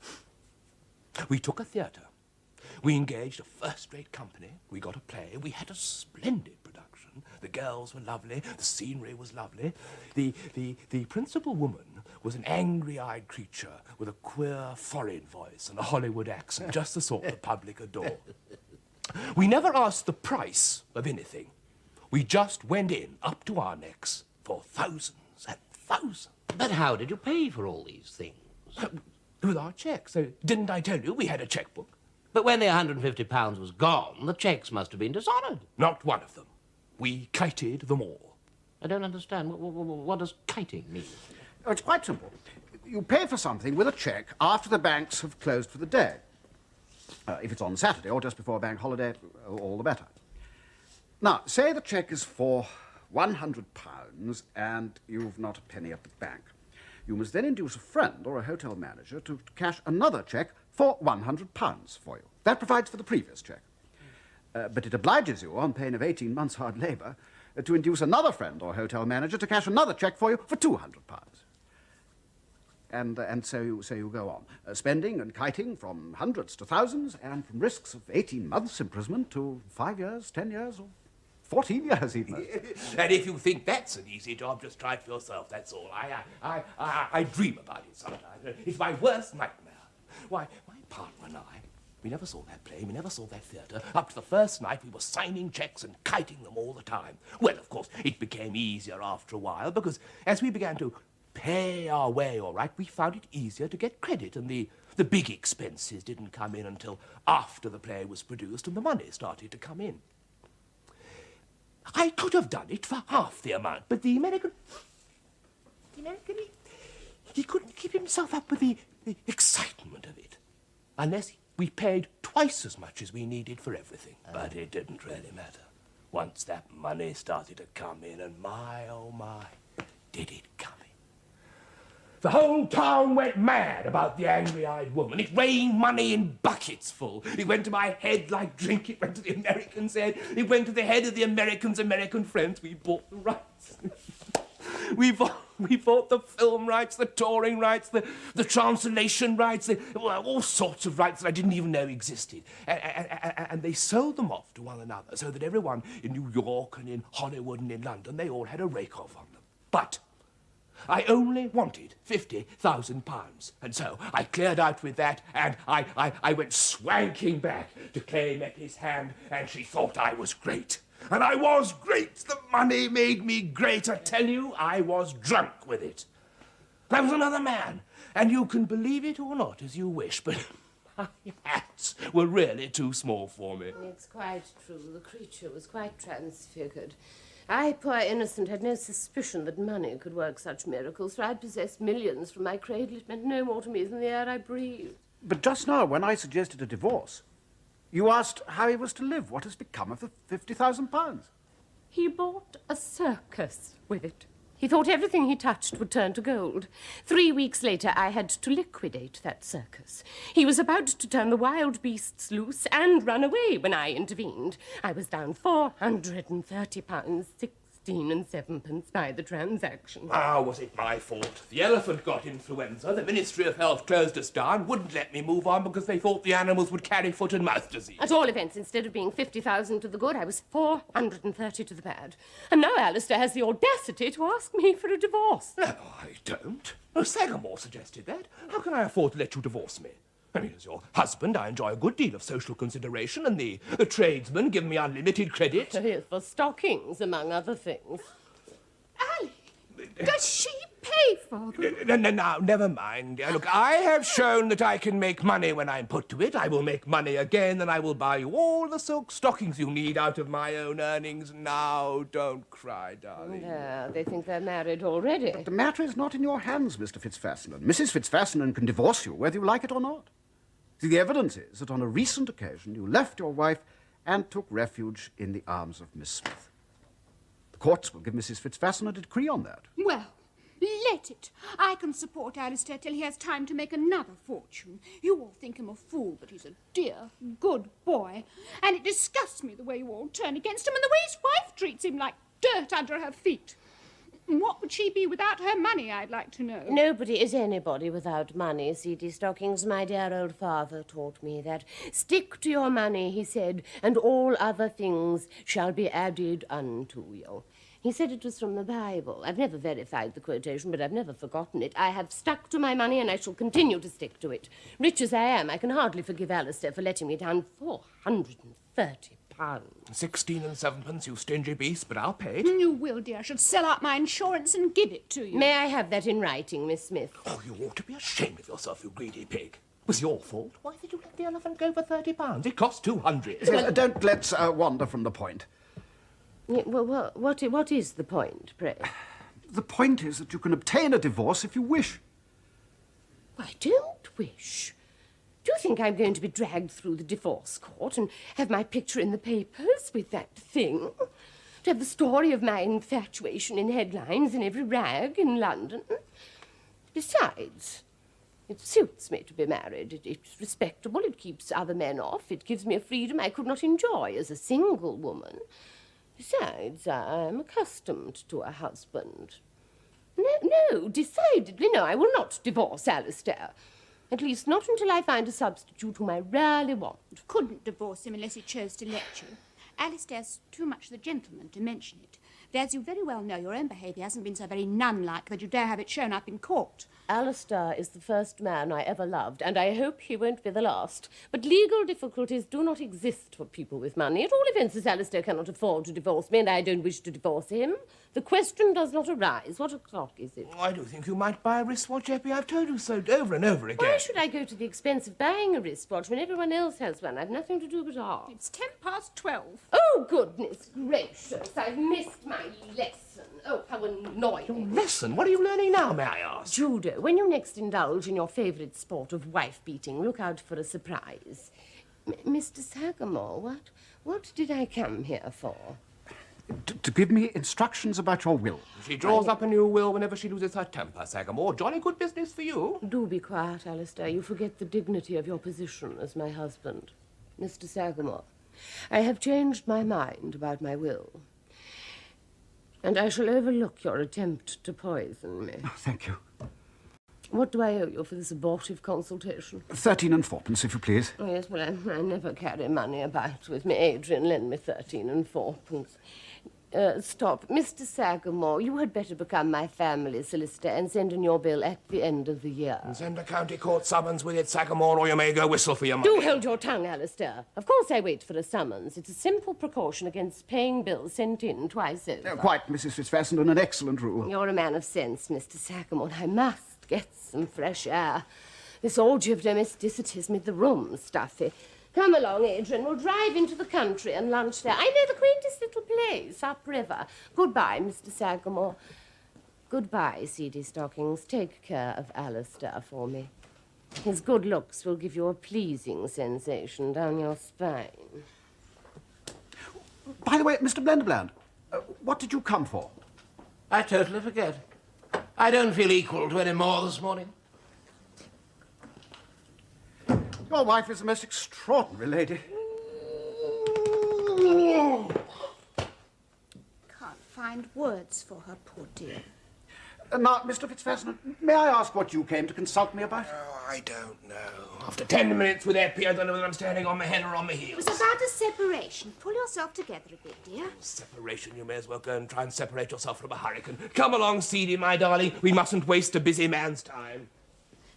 We took a theatre. We engaged a first-rate company. We got a play. We had a splendid production. The girls were lovely. The scenery was lovely. The principal woman was an angry-eyed creature with a queer foreign voice and a Hollywood accent, just the sort the public adore. We never asked the price of anything. We just went in, up to our necks, for thousands and thousands. But how did you pay for all these things? With our cheques. So, didn't I tell you we had a chequebook? But when the £150 was gone, the cheques must have been dishonoured. Not one of them. We kited them all. I don't understand. What does kiting mean? Oh, it's quite simple. You pay for something with a cheque after the banks have closed for the day. If it's on Saturday or just before a bank holiday, all the better. Now, say the cheque is for £100 and you've not a penny at the bank. You must then induce a friend or a hotel manager to cash another cheque for £100 for you. That provides for the previous cheque. But it obliges you, on pain of 18 months' hard labour, to induce another friend or hotel manager to cash another cheque for you for £200. And so you go on, spending and kiting from hundreds to thousands, and from risks of 18 months' imprisonment to 5 years, 10 years, or 14 years even. And if you think that's an easy job, just try it for yourself, that's all. I dream about it sometimes. It's my worst nightmare. Why, my partner and I, we never saw that play, we never saw that theatre. Up to the first night, we were signing cheques and kiting them all the time. Well, of course, it became easier after a while, because as we began to pay our way all right, we found it easier to get credit, and the big expenses didn't come in until after the play was produced and the money started to come in. I could have done it for half the amount, but the American, he couldn't keep himself up with the excitement of it, unless we paid twice as much as we needed for everything. But it didn't really matter. Once that money started to come in, and my, oh my, did it come in. The whole town went mad about the angry-eyed woman. It rained money in buckets full. It went to my head like drink. It went to the American's head. It went to the head of the American's American friends. We bought the rights. We bought the film rights, the touring rights, the translation rights, all sorts of rights that I didn't even know existed. And they sold them off to one another so that everyone in New York and in Hollywood and in London, they all had a rake-off on them. But I only wanted £50,000. And so I cleared out with that, and I went swanking back to claim Eppie's hand, and she thought I was great. And I was great. The money made me great. I tell you, I was drunk with it. I was another man, and you can believe it or not as you wish, but my hats were really too small for me. It's quite true. The creature was quite transfigured. I, poor innocent, had no suspicion that money could work such miracles, for I possessed millions from my cradle. It meant no more to me than the air I breathed. But just now, when I suggested a divorce, you asked how he was to live. What has become of the £50,000? He bought a circus with it. He thought everything he touched would turn to gold. 3 weeks later, I had to liquidate that circus. He was about to turn the wild beasts loose and run away when I intervened. I was down £430, 16 and 7 by the transaction. Ah, was it my fault? The elephant got influenza. The Ministry of Health closed us down, wouldn't let me move on because they thought the animals would carry foot and mouth disease. At all events, instead of being 50,000 to the good, I was 430 to the bad. And now Alistair has the audacity to ask me for a divorce. No, I don't. Oh, Sagamore suggested that. How can I afford to let you divorce me? I mean, as your husband, I enjoy a good deal of social consideration, and the tradesmen give me unlimited credit. Yes, for stockings, among other things. Ali, does she pay for them? Now, never mind. Look, I have shown that I can make money when I'm put to it. I will make money again, and I will buy you all the silk stockings you need out of my own earnings. Now, don't cry, darling. Yeah, they think they're married already. The matter is not in your hands, Mr. Fitzfascinan. Mrs. Fitzfascinan can divorce you whether you like it or not. The evidence is that on a recent occasion you left your wife and took refuge in the arms of Miss Smith. The courts will give Mrs. Fitzfascinan a decree on that. Well, let it. I can support Alistair till he has time to make another fortune. You all think him a fool, but he's a dear, good boy. And it disgusts me the way you all turn against him and the way his wife treats him like dirt under her feet. What would she be without her money, I'd like to know? Nobody is anybody without money, Seedy Stockings. My dear old father taught me that. Stick to your money, he said, and all other things shall be added unto you. He said it was from the Bible. I've never verified the quotation, but I've never forgotten it. I have stuck to my money, and I shall continue to stick to it. Rich as I am, I can hardly forgive Alistair for letting me down £430. 16 and 7, you stingy beast, but I'll pay it. You will, dear. I should sell out my insurance and give it to you. May I have that in writing, Miss Smith? Oh, you ought to be ashamed of yourself, you greedy pig. It was your fault. Why did you let the elephant go for £30? It cost 200. Yes, don't let's wander from the point. Yeah, well, what is the point, pray? The point is that you can obtain a divorce if you wish. I don't wish. Do you think I'm going to be dragged through the divorce court and have my picture in the papers with that thing? To have the story of my infatuation in headlines in every rag in London? Besides, it suits me to be married. It's respectable, it keeps other men off, it gives me a freedom I could not enjoy as a single woman. Besides, I'm accustomed to a husband. No, decidedly no, I will not divorce Alistair. At least not until I find a substitute whom I really want. Couldn't divorce him unless he chose to let you. Alistair's too much the gentleman to mention it. But as you very well know, your own behaviour hasn't been so very nun-like that you dare have it shown up in court. Alistair is the first man I ever loved, and I hope he won't be the last. But legal difficulties do not exist for people with money. At all events, as Alistair cannot afford to divorce me, and I don't wish to divorce him, the question does not arise. What o'clock is it? I do think you might buy a wristwatch, Eppie. I've told you so over and over again. Why should I go to the expense of buying a wristwatch when everyone else has one? I've nothing to do but ask. It's 12:10. Oh, goodness gracious, I've missed my lesson. Oh, how annoying. Listen, what are you learning now, may I ask? Judo, when you next indulge in your favourite sport of wife-beating, look out for a surprise. Mr. Sagamore, what did I come here for? To give me instructions about your will. She draws up a new will whenever she loses her temper, Sagamore. Jolly good business for you. Do be quiet, Alistair. You forget the dignity of your position as my husband. Mr. Sagamore, I have changed my mind about my will. And I shall overlook your attempt to poison me. Oh, thank you. What do I owe you for this abortive consultation? 13 and 4, if you please. Oh, yes, well, I never carry money about with me. Adrian lent me 13 and 4. Stop. Mr. Sagamore, you had better become my family solicitor and send in your bill at the end of the year. And send a county court summons with it, Sagamore, or you may go whistle for your money. Do hold your tongue, Alistair. Of course I wait for a summons. It's a simple precaution against paying bills sent in twice over. Quite, Mrs. Fitzfasson, an excellent rule. You're a man of sense, Mr. Sagamore. I must get some fresh air. This orgy of domesticity's made the room stuffy. Come along, Adrian. We'll drive into the country and lunch there. I know the quaintest little place upriver. Goodbye, Mr. Sagamore. Goodbye, Seedy Stockings. Take care of Alistair for me. His good looks will give you a pleasing sensation down your spine. By the way, Mr. Blenderbland, what did you come for? I totally forget. I don't feel equal to any more this morning. Your wife is a most extraordinary lady. Can't find words for her, poor dear. Now, Mr. Fitzfasson, may I ask what you came to consult me about? Oh, I don't know. After 10 minutes with FP, I don't know whether I'm standing on my head or on my It heels. was about a separation. Pull yourself together a bit, dear. Separation, you may as well go and try and separate yourself from a hurricane. Come along, Seedy, my darling. We mustn't waste a busy man's time.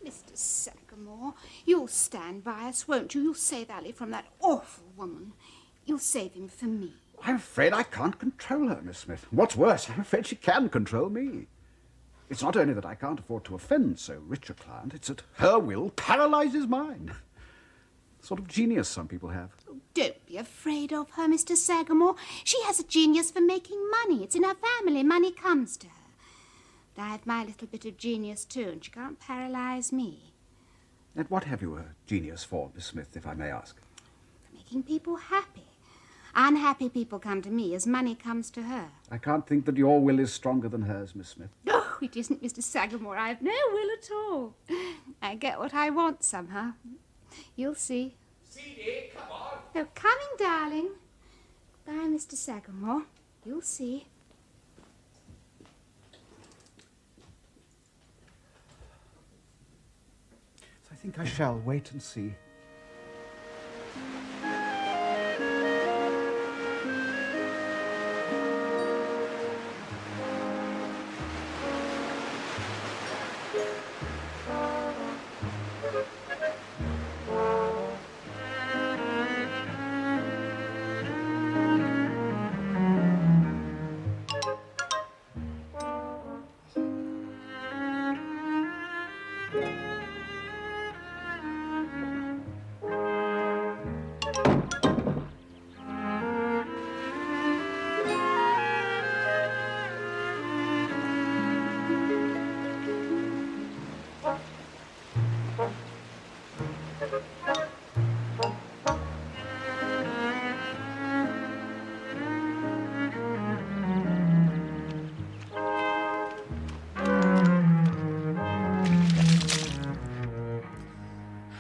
Mr. Sagamore, you'll stand by us, won't you? You'll save Ali from that awful woman. You'll save him for me. I'm afraid I can't control her, Miss Smith. What's worse, I'm afraid she can control me. It's not only that I can't afford to offend so rich a client, it's that her will paralyzes mine. Sort of genius some people have. Oh, don't be afraid of her, Mr. Sagamore. She has a genius for making money. It's in her family. Money comes to her. But I have my little bit of genius, too, and she can't paralyze me. And what have you a genius for, Miss Smith, if I may ask? For making people happy. Unhappy people come to me as money comes to her. I can't think that your will is stronger than hers, Miss Smith. Oh, it isn't, Mr. Sagamore. I have no will at all. I get what I want somehow. You'll see. Seedy, come on. Oh, coming, darling. Bye, Mr. Sagamore. You'll see. I think I shall wait and see.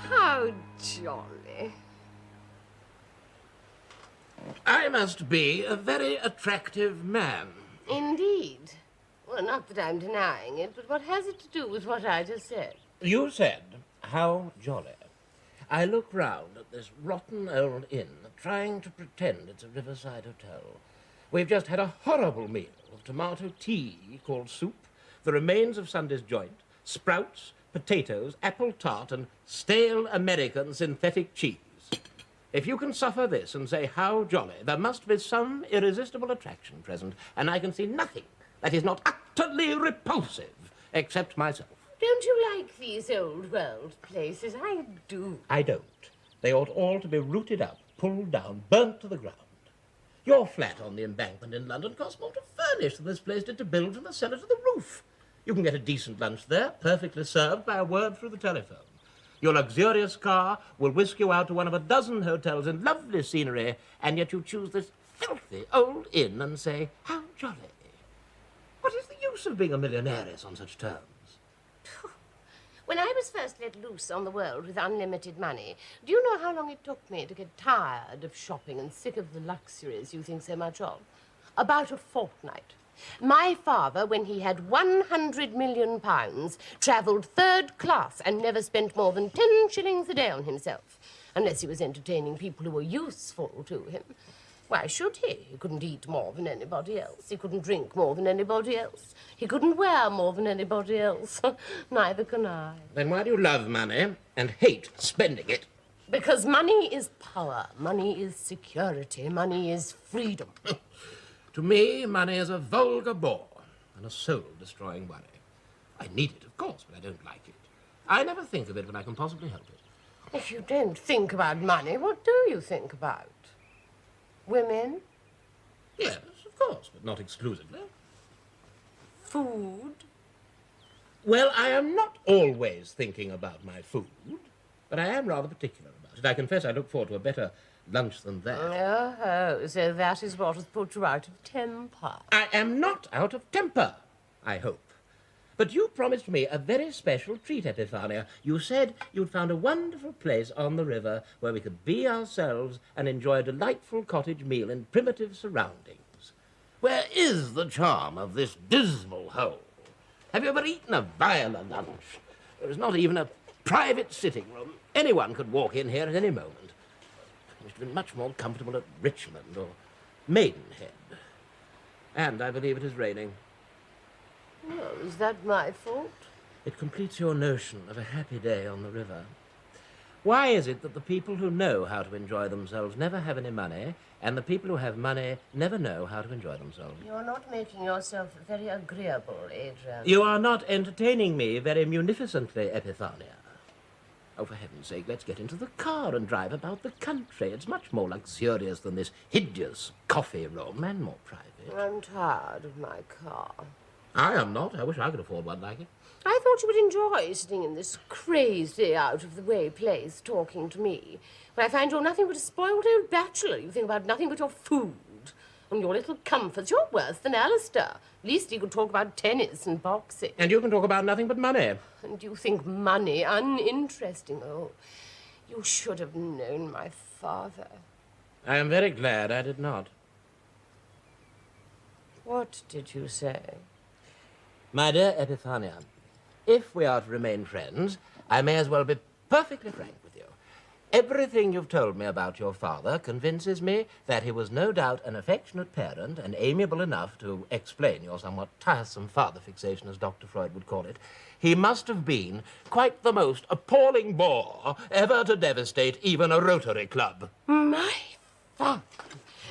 How jolly. I must be a very attractive man. Indeed. Well, not that I'm denying it, but what has it to do with what I just said? You said, how jolly. I look round at this rotten old inn, trying to pretend it's a riverside hotel. We've just had a horrible meal of tomato tea called soup, the remains of Sunday's joint, sprouts, potatoes, apple tart, and stale American synthetic cheese. If you can suffer this and say how jolly, there must be some irresistible attraction present, and I can see nothing that is not utterly repulsive, except myself. Don't you like these old world places? I do. I don't. They ought all to be rooted up, pulled down, burnt to the ground. Your flat on the embankment in London costs more to furnish than this place did to build from the cellar to the roof. You can get a decent lunch there, perfectly served by a word through the telephone. Your luxurious car will whisk you out to one of a dozen hotels in lovely scenery, and yet you choose this filthy old inn and say, how jolly. What is the use of being a millionairess on such terms? When I was first let loose on the world with unlimited money, do you know how long it took me to get tired of shopping and sick of the luxuries you think so much of? About a fortnight. My father, when he had £100 million, travelled third class and never spent more than 10 shillings a day on himself, unless he was entertaining people who were useful to him. Why should he? He couldn't eat more than anybody else. He couldn't drink more than anybody else. He couldn't wear more than anybody else. Neither can I. Then why do you love money and hate spending it? Because money is power. Money is security. Money is freedom. To me, money is a vulgar bore and a soul-destroying worry. I need it, of course, but I don't like it. I never think of it when I can possibly help it. If you don't think about money, what do you think about? Women? Yes, of course, but not exclusively. Food? Well, I am not always thinking about my food, but I am rather particular about it. I confess I look forward to a better lunch than that. Oh, so that is what has put you out of temper. I am not out of temper, I hope. But you promised me a very special treat, Epiphania. You said you'd found a wonderful place on the river where we could be ourselves and enjoy a delightful cottage meal in primitive surroundings. Where is the charm of this dismal hole? Have you ever eaten a viler lunch? There is not even a private sitting room. Anyone could walk in here at any moment. It would have been much more comfortable at Richmond or Maidenhead. And I believe it is raining. Oh, is that my fault? It completes your notion of a happy day on the river. Why is it that the people who know how to enjoy themselves never have any money, and the people who have money never know how to enjoy themselves? You're not making yourself very agreeable, Adrian. You are not entertaining me very munificently, Epiphania. Oh, for heaven's sake, let's get into the car and drive about the country. It's much more luxurious than this hideous coffee room, and more private. I'm tired of my car. I am not. I wish I could afford one like it. I thought you would enjoy sitting in this crazy, out-of-the-way place talking to me. When I find you're nothing but a spoiled old bachelor, you think about nothing but your food and your little comforts. You're worse than Alistair. At least he could talk about tennis and boxing. And you can talk about nothing but money. And you think money uninteresting. Oh, you should have known my father. I am very glad I did not. What did you say? My dear Epiphania, if we are to remain friends, I may as well be perfectly frank with you. Everything you've told me about your father convinces me that he was no doubt an affectionate parent and amiable enough to explain your somewhat tiresome father fixation, as Dr. Freud would call it. He must have been quite the most appalling bore ever to devastate even a Rotary Club.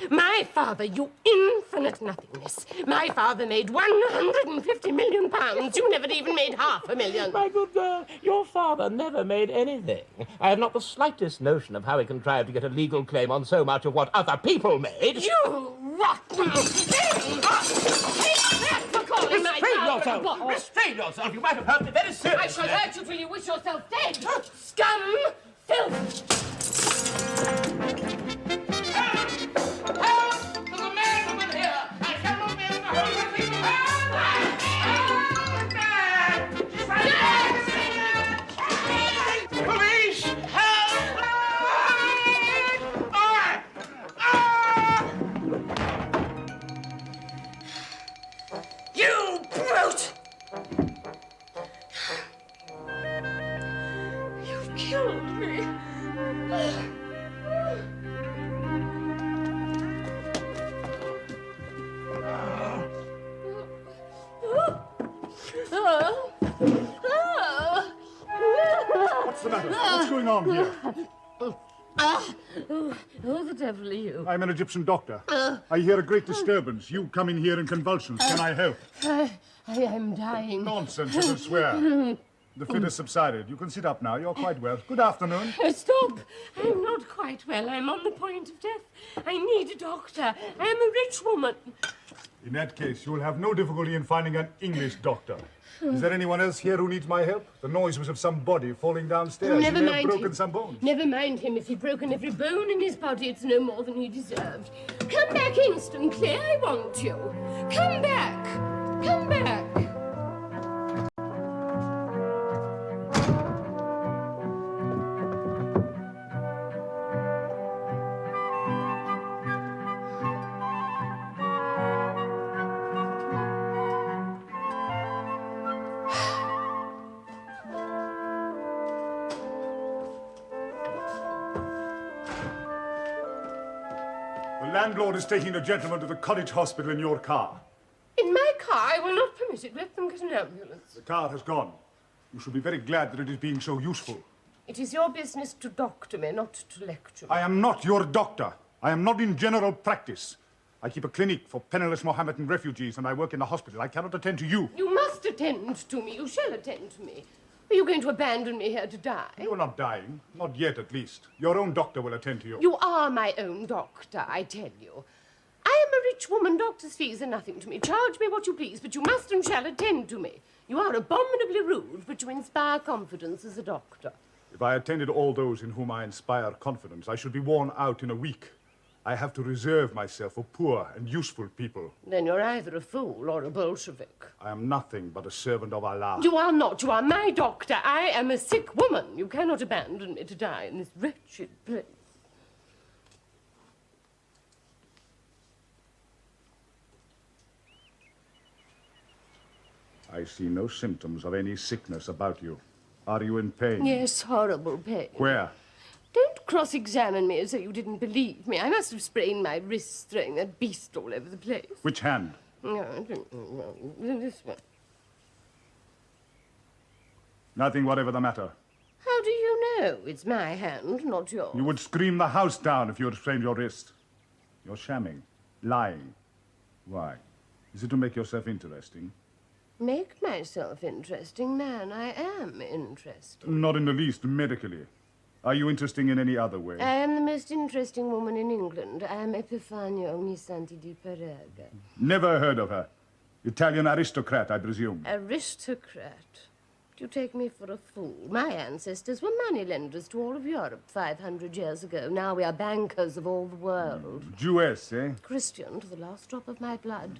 My father, you infinite nothingness. My father made £150 million. You never even made $500,000. My good girl, your father never made anything. I have not the slightest notion of how he contrived to get a legal claim on so much of what other people made. You rotten thing! Take that for calling my father a bore. Restrain yourself! You might have hurt me very seriously! I shall hurt you till you wish yourself dead! Scum! Filth! What's the matter? What's going on here? Who the devil are you? I'm an Egyptian doctor. I hear a great disturbance. You come in here in convulsions. Can I help? I am dying. Nonsense, I can swear. The fit has subsided. You can sit up now. You're quite well. Good afternoon. Stop! I'm not quite well. I'm on the point of death. I need a doctor. I am a rich woman. In that case, you will have no difficulty in finding an English doctor. Is there anyone else here who needs my help? The noise was of some body falling downstairs. Never He may mind have broken him. some bones. Never mind him. If he'd broken every bone in his body, it's no more than he deserved. Come back instantly. I want you. Come back. Come back. The landlord is taking the gentleman to the cottage hospital in your car. In my car, I will not permit it. Let them get an ambulance. The car has gone. You should be very glad that it is being so useful. It is your business to doctor me, not to lecture me. I am not your doctor. I am not in general practice. I keep a clinic for penniless Mohammedan refugees, and I work in a hospital. I cannot attend to you. You must attend to me. You shall attend to me. Are you going to abandon me here to die? You are not dying. Not yet, at least. Your own doctor will attend to you. You are my own doctor, I tell you. I am a rich woman. Doctor's fees are nothing to me. Charge me what you please, but you must and shall attend to me. You are abominably rude, but you inspire confidence as a doctor. If I attended all those in whom I inspire confidence, I should be worn out in a week. I have to reserve myself for poor and useful people. Then you're either a fool or a Bolshevik. I am nothing but a servant of Allah. You are not. You are my doctor. I am a sick woman. You cannot abandon me to die in this wretched place. I see no symptoms of any sickness about you. Are you in pain? Yes, horrible pain. Where? Don't cross-examine me as though you didn't believe me. I must have sprained my wrist throwing that beast all over the place. Which hand? No, I don't know. This one. Nothing whatever the matter. How do you know? It's my hand, not yours. You would scream the house down if you had sprained your wrist. You're shamming, lying. Why? Is it to make yourself interesting? Make myself interesting, man. I am interesting. Not in the least medically. Are you interesting in any other way? I am the most interesting woman in England. I am Epifanio Misanti di Perega. Never heard of her. Italian aristocrat, I presume. Aristocrat? Do you take me for a fool? My ancestors were moneylenders to all of Europe 500 years ago. Now we are bankers of all the world. Jewess, eh? Christian to the last drop of my blood.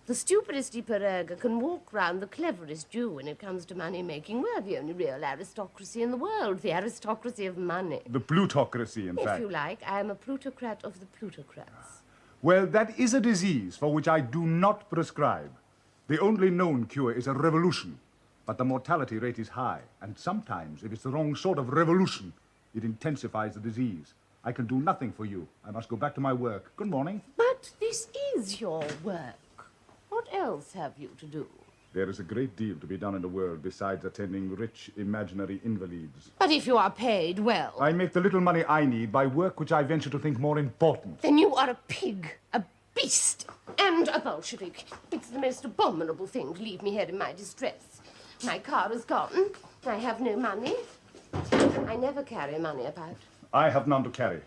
The stupidest di Perega can walk round the cleverest Jew when it comes to money-making. We're the only real aristocracy in the world, the aristocracy of money. The plutocracy, in fact. If you like, I am a plutocrat of the plutocrats. Well, that is a disease for which I do not prescribe. The only known cure is a revolution. But the mortality rate is high, and sometimes, if it's the wrong sort of revolution, it intensifies the disease. I can do nothing for you. I must go back to my work. Good morning. But this is your work. What else have you to do? There is a great deal to be done in the world besides attending rich, imaginary invalids. But if you are paid well... I make the little money I need by work which I venture to think more important. Then you are a pig, a beast, and a Bolshevik. It's the most abominable thing to leave me here in my distress. My car is gone. I have no money. I never carry money about. I have none to carry.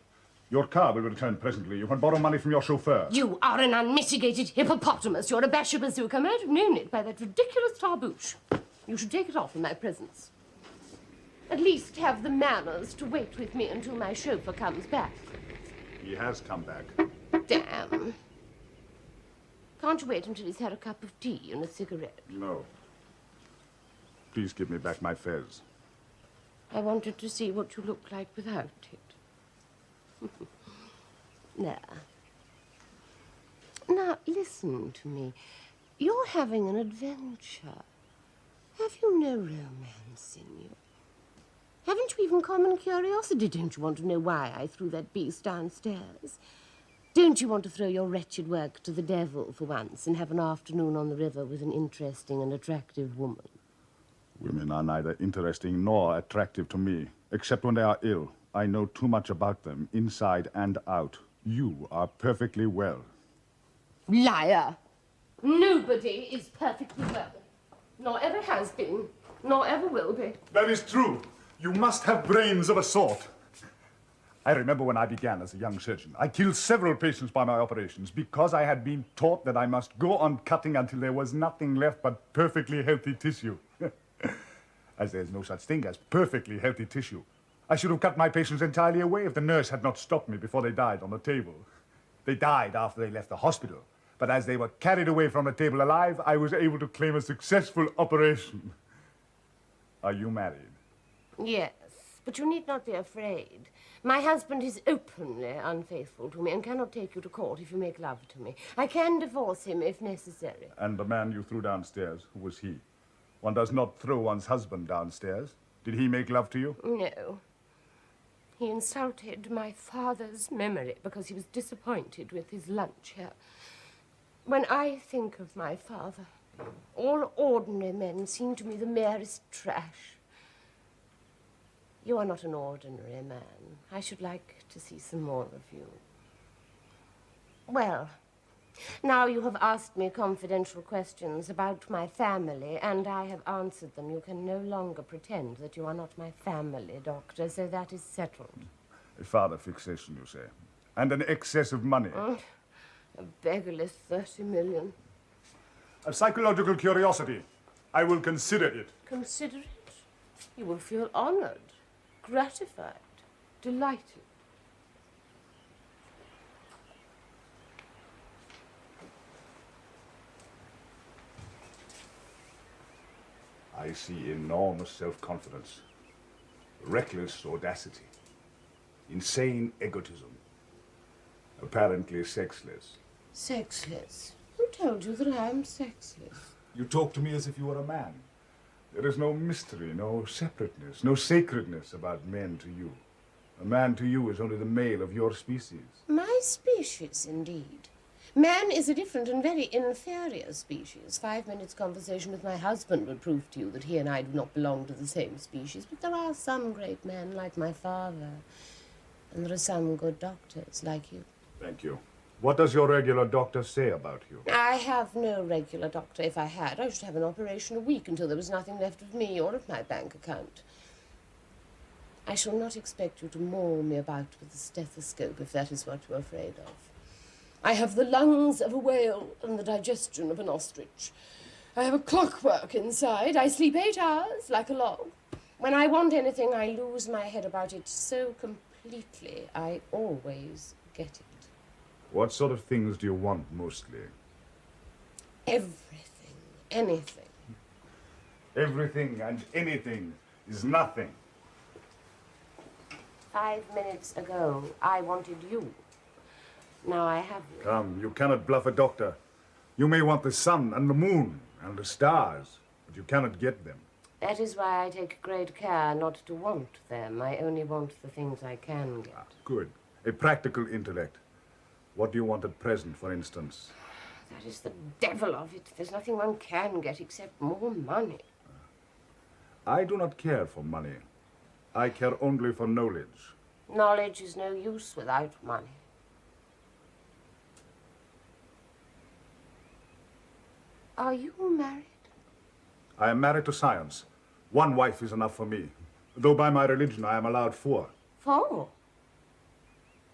Your car will return presently. You can borrow money from your chauffeur. You are an unmitigated hippopotamus. You're a basher bazooka. I might have known it by that ridiculous tarboosh. You should take it off in my presence. At least have the manners to wait with me until my chauffeur comes back. He has come back. Damn. Can't you wait until he's had a cup of tea and a cigarette? No. Please give me back my fez. I wanted to see what you look like without it. There. Now, listen to me. You're having an adventure. Have you no romance in you? Haven't you even common curiosity? Don't you want to know why I threw that beast downstairs? Don't you want to throw your wretched work to the devil for once and have an afternoon on the river with an interesting and attractive woman? Women are neither interesting nor attractive to me, except when they are ill. I know too much about them, inside and out. You are perfectly well. Liar! Nobody is perfectly well. Nor ever has been, nor ever will be. That is true. You must have brains of a sort. I remember when I began as a young surgeon. I killed several patients by my operations because I had been taught that I must go on cutting until there was nothing left but perfectly healthy tissue. As there's no such thing as perfectly healthy tissue. I should have cut my patients entirely away if the nurse had not stopped me before they died on the table. They died after they left the hospital. But as they were carried away from the table alive, I was able to claim a successful operation. Are you married? Yes, but you need not be afraid. My husband is openly unfaithful to me and cannot take you to court if you make love to me. I can divorce him if necessary. And the man you threw downstairs, who was he? One does not throw one's husband downstairs. Did he make love to you? No. He insulted my father's memory because he was disappointed with his lunch here. When I think of my father, all ordinary men seem to me the merest trash. You are not an ordinary man. I should like to see some more of you. Well, now you have asked me confidential questions about my family, and I have answered them. You can no longer pretend that you are not my family, Doctor, so that is settled. A father fixation, you say, and an excess of money. A beggarless 30 million. A psychological curiosity. I will consider it. Consider it. You will feel honored, gratified, delighted. I see enormous self-confidence, reckless audacity, insane egotism, apparently sexless. Sexless? Who told you that I am sexless? You talk to me as if you were a man. There is no mystery, no separateness, no sacredness about men to you. A man to you is only the male of your species. My species, indeed. Man is a different and very inferior species. 5 minutes' conversation with my husband would prove to you that he and I do not belong to the same species. But there are some great men like my father, and there are some good doctors like you. Thank you. What does your regular doctor say about you? I have no regular doctor. If I had, I should have an operation a week until there was nothing left of me or of my bank account. I shall not expect you to maul me about with a stethoscope if that is what you're afraid of. I have the lungs of a whale and the digestion of an ostrich. I have a clockwork inside. I sleep 8 hours like a log. When I want anything, I lose my head about it so completely, I always get it. What sort of things do you want mostly? Everything, anything. Everything and anything is nothing. 5 minutes ago, I wanted you. Now I have you. Come, you cannot bluff a doctor. You may want the sun and the moon and the stars, but you cannot get them. That is why I take great care not to want them. I only want the things I can get. Good. A practical intellect. What do you want at present, for instance? That is the devil of it. There's nothing one can get except more money. I do not care for money. I care only for knowledge. Knowledge is no use without money. Are you married? I am married to science. One wife is enough for me, though by my religion I am allowed 4. 4?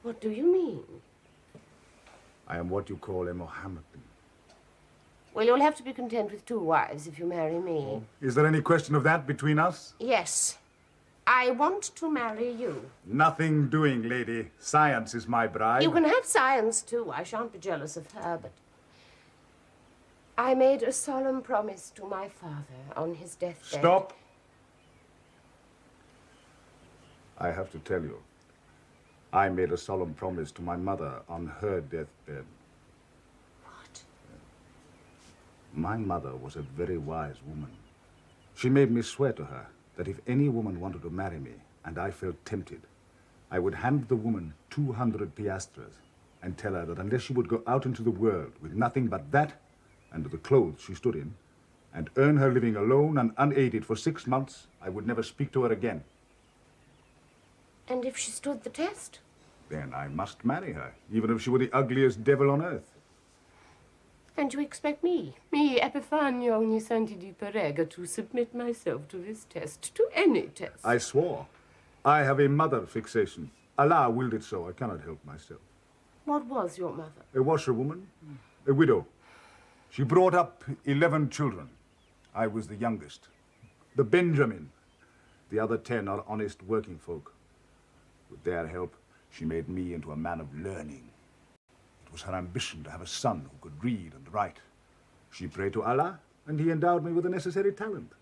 What do you mean? I am what you call a Mohammedan. Well, you'll have to be content with 2 wives if you marry me. Is there any question of that between us? Yes. I want to marry you. Nothing doing, lady. Science is my bride. You can have science, too. I shan't be jealous of her, but I made a solemn promise to my father on his deathbed. Stop. I have to tell you, I made a solemn promise to my mother on her deathbed. What? My mother was a very wise woman. She made me swear to her that if any woman wanted to marry me, and I felt tempted, I would hand the woman 200 piastres and tell her that unless she would go out into the world with nothing but that and the clothes she stood in, and earn her living alone and unaided for 6 months, I would never speak to her again. And if she stood the test? Then I must marry her, even if she were the ugliest devil on earth. And you expect me, Epifanio Nisanti di Perega, to submit myself to this test, to any test? I swore. I have a mother fixation. Allah willed it so. I cannot help myself. What was your mother? A washerwoman, a widow. She brought up 11 children. I was the youngest. The Benjamin. The other 10 are honest working folk. With their help, she made me into a man of learning. It was her ambition to have a son who could read and write. She prayed to Allah, and he endowed me with the necessary talent.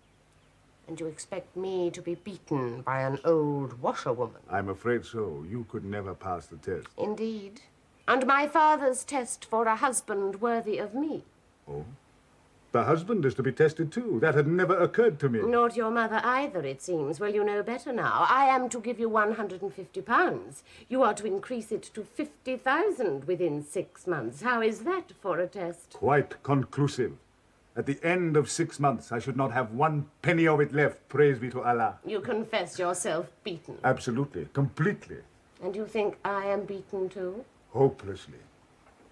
And you expect me to be beaten by an old washerwoman? I'm afraid so. You could never pass the test. Indeed. And my father's test for a husband worthy of me. Oh? The husband is to be tested too. That had never occurred to me. Not your mother either, it seems. Well, you know better now. I am to give you £150. You are to increase it to 50,000 within 6 months. How is that for a test? Quite conclusive. At the end of 6 months, I should not have 1 penny of it left. Praise be to Allah. You confess yourself beaten. Absolutely. Completely. And you think I am beaten too? Hopelessly.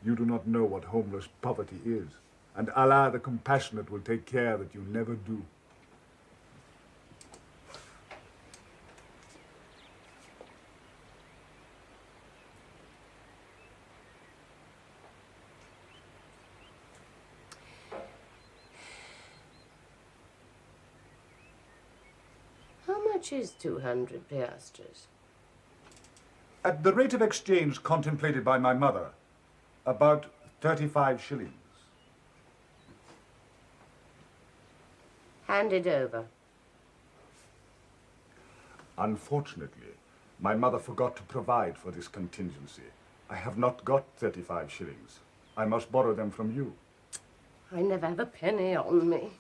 You do not know what homeless poverty is. And Allah the Compassionate will take care that you never do. How much is 200 piastres? At the rate of exchange contemplated by my mother, about 35 shillings. Hand it over. Unfortunately, my mother forgot to provide for this contingency. I have not got 35 shillings. I must borrow them from you. I never have a penny on me.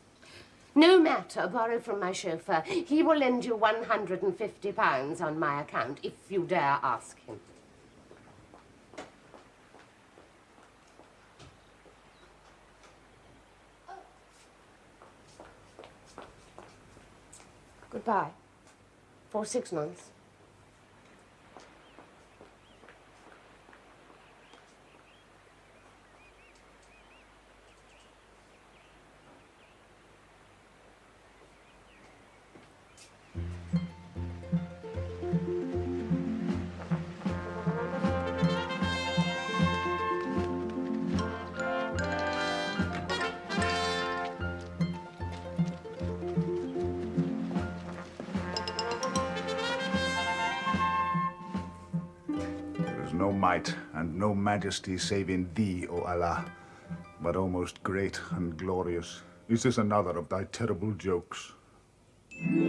No matter, borrow from my chauffeur. He will lend you £150 on my account, if you dare ask him. Goodbye. For 6 months. No might and no majesty save in thee, O Allah, but O most great and glorious. Is this another of thy terrible jokes? Hey,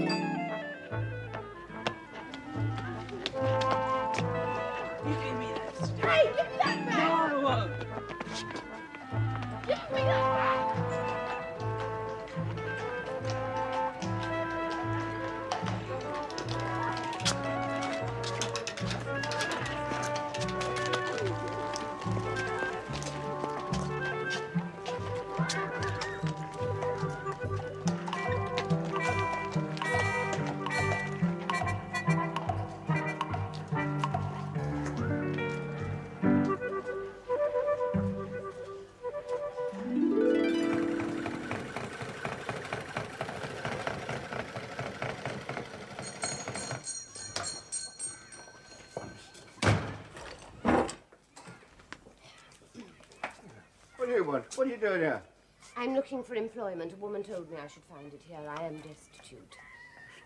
give that back! No! Give me that back! What do you want? What are you doing here? I'm looking for employment. A woman told me I should find it here. I am destitute.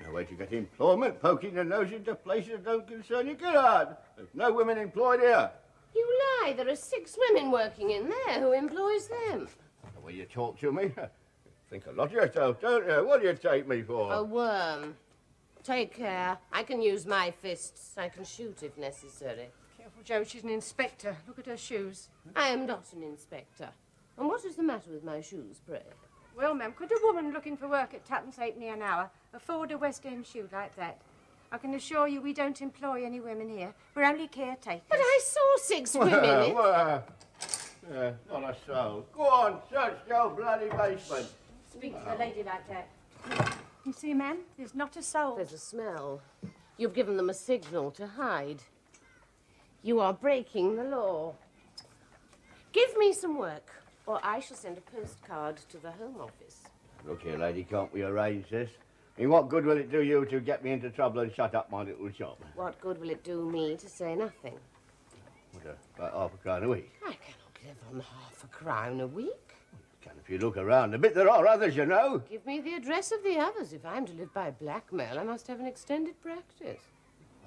No way to get employment, poking your nose into places that don't concern you. Get on. There's no women employed here. You lie. There are 6 women working in there. Who employs them? The way you talk to me. Think a lot of yourself, don't you? What do you take me for? A worm. Take care. I can use my fists. I can shoot if necessary. Careful, Joe. She's an inspector. Look at her shoes. I am not an inspector. And what is the matter with my shoes, pray? Well, ma'am, could a woman looking for work at twopence halfpenny an hour afford a West End shoe like that? I can assure you we don't employ any women here. We're only caretakers. But I saw 6 women in... Not a soul. Go on, search your bloody basement. Speak to the lady like that. You see, ma'am, there's not a soul. There's a smell. You've given them a signal to hide. You are breaking the law. Give me some work, or I shall send a postcard to the Home Office. Look here, lady, can't we arrange this? I mean, what good will it do you to get me into trouble and shut up my little shop? What good will it do me to say nothing? What, about £0.50 a week? I cannot live on £0.50 a week. Can if you look around a bit. There are others, you know. Give me the address of the others. If I'm to live by blackmail, I must have an extended practice.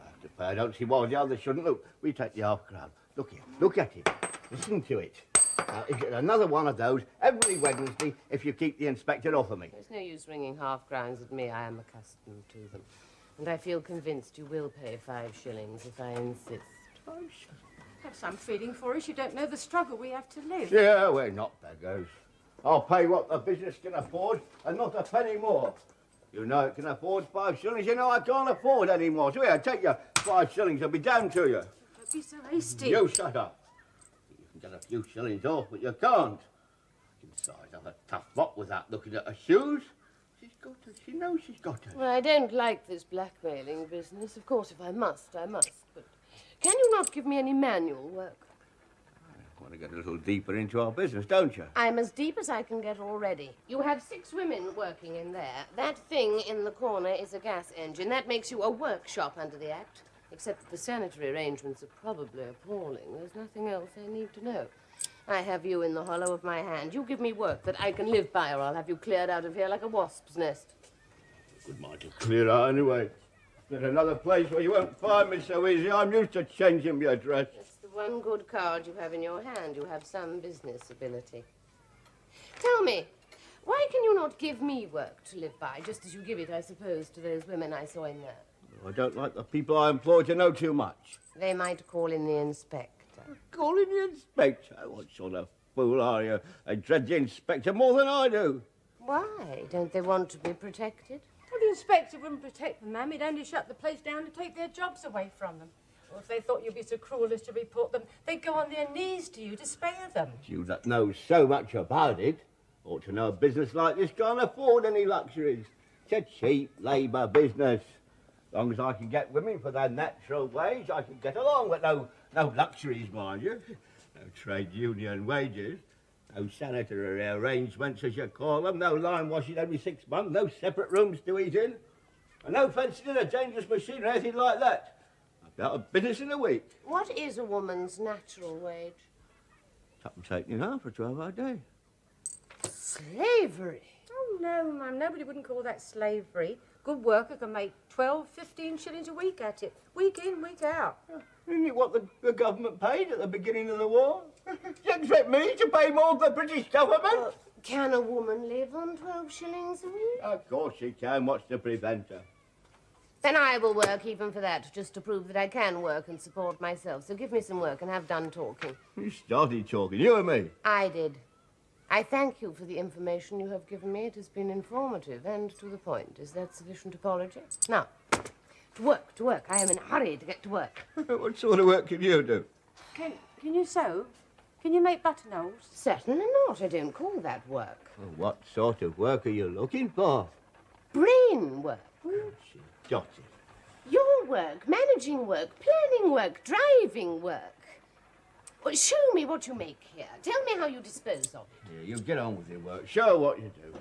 I have to pay. I don't see why the others shouldn't. Look, we take the £0.50. Look here. Look at it. Listen to it. Now, is it another one of those every Wednesday if you keep the inspector off of me? There's no use ringing £0.50 at me. I am accustomed to them. And I feel convinced you will pay 5 shillings if I insist. 5 shillings? Have some feeling for us. You don't know the struggle we have to live. Yeah, we're not beggars. I'll pay what the business can afford and not a penny more. You know it can afford 5 shillings. You know I can't afford any more. So here, take your 5 shillings. I'll be damned to you. Don't be so hasty. You shut up. You can get a few shillings off, but you can't. You can size up a tough lot without looking at her shoes. She's got to. She knows she's got to. Well, I don't like this blackmailing business. Of course, if I must, I must. But can you not give me any manual work? You want to get a little deeper into our business, don't you? I'm as deep as I can get already. You have 6 women working in there. That thing in the corner is a gas engine. That makes you a workshop under the Act. Except that the sanitary arrangements are probably appalling. There's nothing else I need to know. I have you in the hollow of my hand. You give me work that I can live by, or I'll have you cleared out of here like a wasp's nest. Good mind to clear out anyway. There's another place where you won't find me so easy. I'm used to changing my address. That's the one good card you have in your hand. You have some business ability. Tell me, why can you not give me work to live by, just as you give it, I suppose, to those women I saw in there? I don't like the people I employ to know too much. They might call in the inspector. Call in the inspector? What sort of fool are you? They dread the inspector more than I do. Why? Don't they want to be protected? Well, the inspector wouldn't protect them, ma'am. He'd only shut the place down to take their jobs away from them. Or if they thought you'd be so cruel as to report them, they'd go on their knees to you to spare them. You that knows so much about it ought to know a business like this can't afford any luxuries. It's a cheap labour business. As long as I can get women for their natural wage, I can get along with no luxuries, mind you. No trade union wages. No sanitary arrangements, as you call them. No line washing every 6 months. No separate rooms to eat in. And no fencing in a dangerous machine or anything like that. I've got a business in a week. What is a woman's natural wage? Something taken in half for a 12-hour day. Slavery. Oh, no, ma'am. Nobody wouldn't call that slavery. Good worker can make 12, 15 shillings a week at it. Week in, week out. Isn't it what the government paid at the beginning of the war? You expect me to pay more than the British government? Can a woman live on 12 shillings a week? Of course she can. What's to prevent her? Then I will work even for that, just to prove that I can work and support myself. So give me some work and have done talking. You started talking, you and me. I did. I thank you for the information you have given me. It has been informative and to the point. Is that sufficient apology? Now, to work, to work. I am in a hurry to get to work. What sort of work can you do? Can you sew? Can you make buttonholes? Certainly not. I don't call that work. Well, what sort of work are you looking for? Brain work. She got it. Your work, managing work, planning work, driving work. Well, show me what you make here. Tell me how you dispose of it. Yeah, you get on with your work. Show what you do.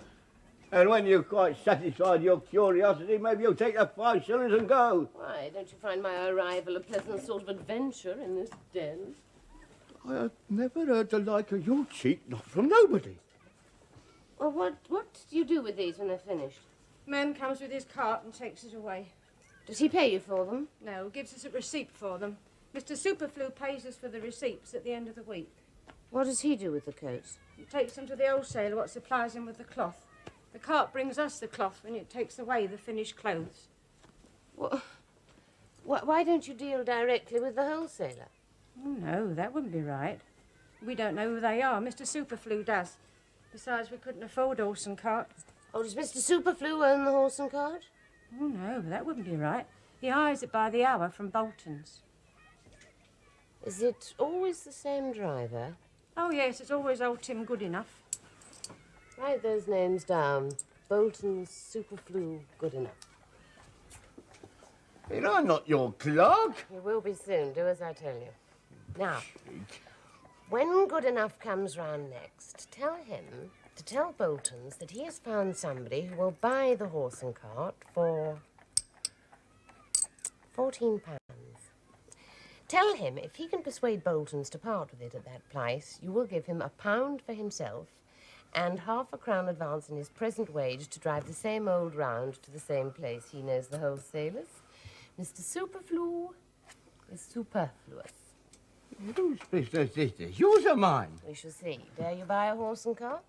And when you're quite satisfied your curiosity, maybe you'll take the 5 shillings and go. Why, don't you find my arrival a pleasant sort of adventure in this den? I have never heard the like of your cheek, not from nobody. Well, what do you do with these when they're finished? Man comes with his cart and takes it away. Does he pay you for them? No, gives us a receipt for them. Mr. Superflu pays us for the receipts at the end of the week. What does he do with the coats? He takes them to the wholesaler what supplies him with the cloth. The cart brings us the cloth and it takes away the finished clothes. Well, why don't you deal directly with the wholesaler? Oh, no, that wouldn't be right. We don't know who they are. Mr. Superflu does. Besides, we couldn't afford horse and cart. Oh, does Mr. Superflu own the horse and cart? Oh, no, that wouldn't be right. He hires it by the hour from Bolton's. Is it always the same driver? Oh, yes, it's always old Tim Goodenough. Write those names down. Bolton's, Superflu, Goodenough. You know, I'm not your clerk. You will be soon. Do as I tell you. Now, when Goodenough comes round next, tell him to tell Bolton's that he has found somebody who will buy the horse and cart for £14. Tell him if he can persuade Bolton's to part with it at that price, you will give him £1 for himself and half a crown advance in his present wage to drive the same old round to the same place. He knows the wholesalers. Mr. Superflu is superfluous. Whose business is this? Yours or mine? We shall see. Dare you buy a horse and cart?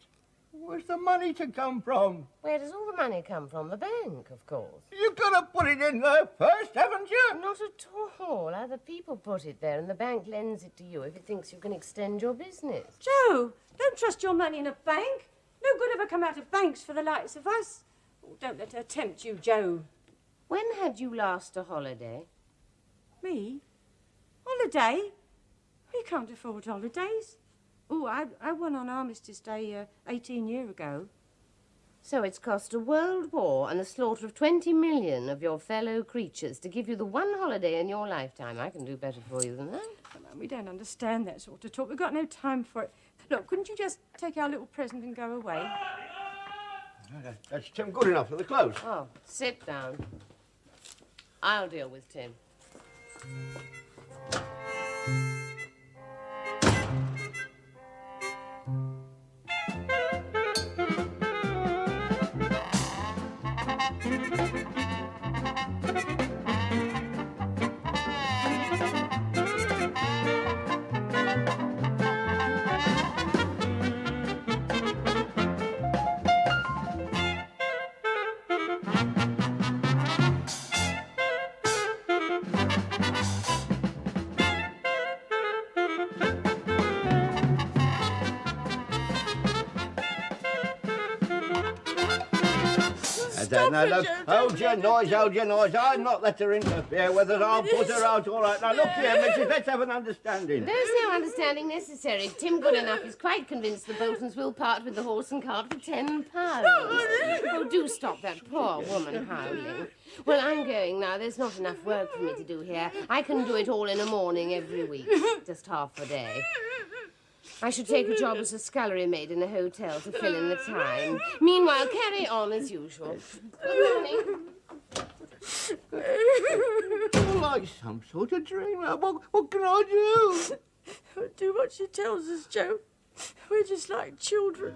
Where's the money to come from? Where does all the money come from? The bank, of course. You've got to put it in there first, haven't you? Not at all. Other people put it there and the bank lends it to you if it thinks you can extend your business. Joe, don't trust your money in a bank. No good ever come out of banks for the likes of us. Oh, don't let her tempt you, Joe. When had you last a holiday? Me? Holiday? We can't afford holidays. Oh, I won on Armistice Day 18 years ago. So it's cost a world war and the slaughter of 20 million of your fellow creatures to give you the one holiday in your lifetime. I can do better for you than that. Come on, we don't understand that sort of talk. We've got no time for it. Look, couldn't you just take our little present and go away? That's Tim good enough for the clothes. Oh, sit down. I'll deal with Tim. Now, look, hold your noise. I'll not let her interfere with us. I'll put her out all right. Now, look here, Mrs. Let's have an understanding. There's no understanding necessary. Tim Goodenough is quite convinced the Boltons will part with the horse and cart for £10. Oh, do stop that poor woman howling. Well, I'm going now. There's not enough work for me to do here. I can do it all in a morning every week, just half a day. I should take a job as a scullery maid in a hotel to fill in the time. Meanwhile, carry on as usual. Good morning. Like some sort of dream. What can I do? Do what she tells us, Joe. We're just like children.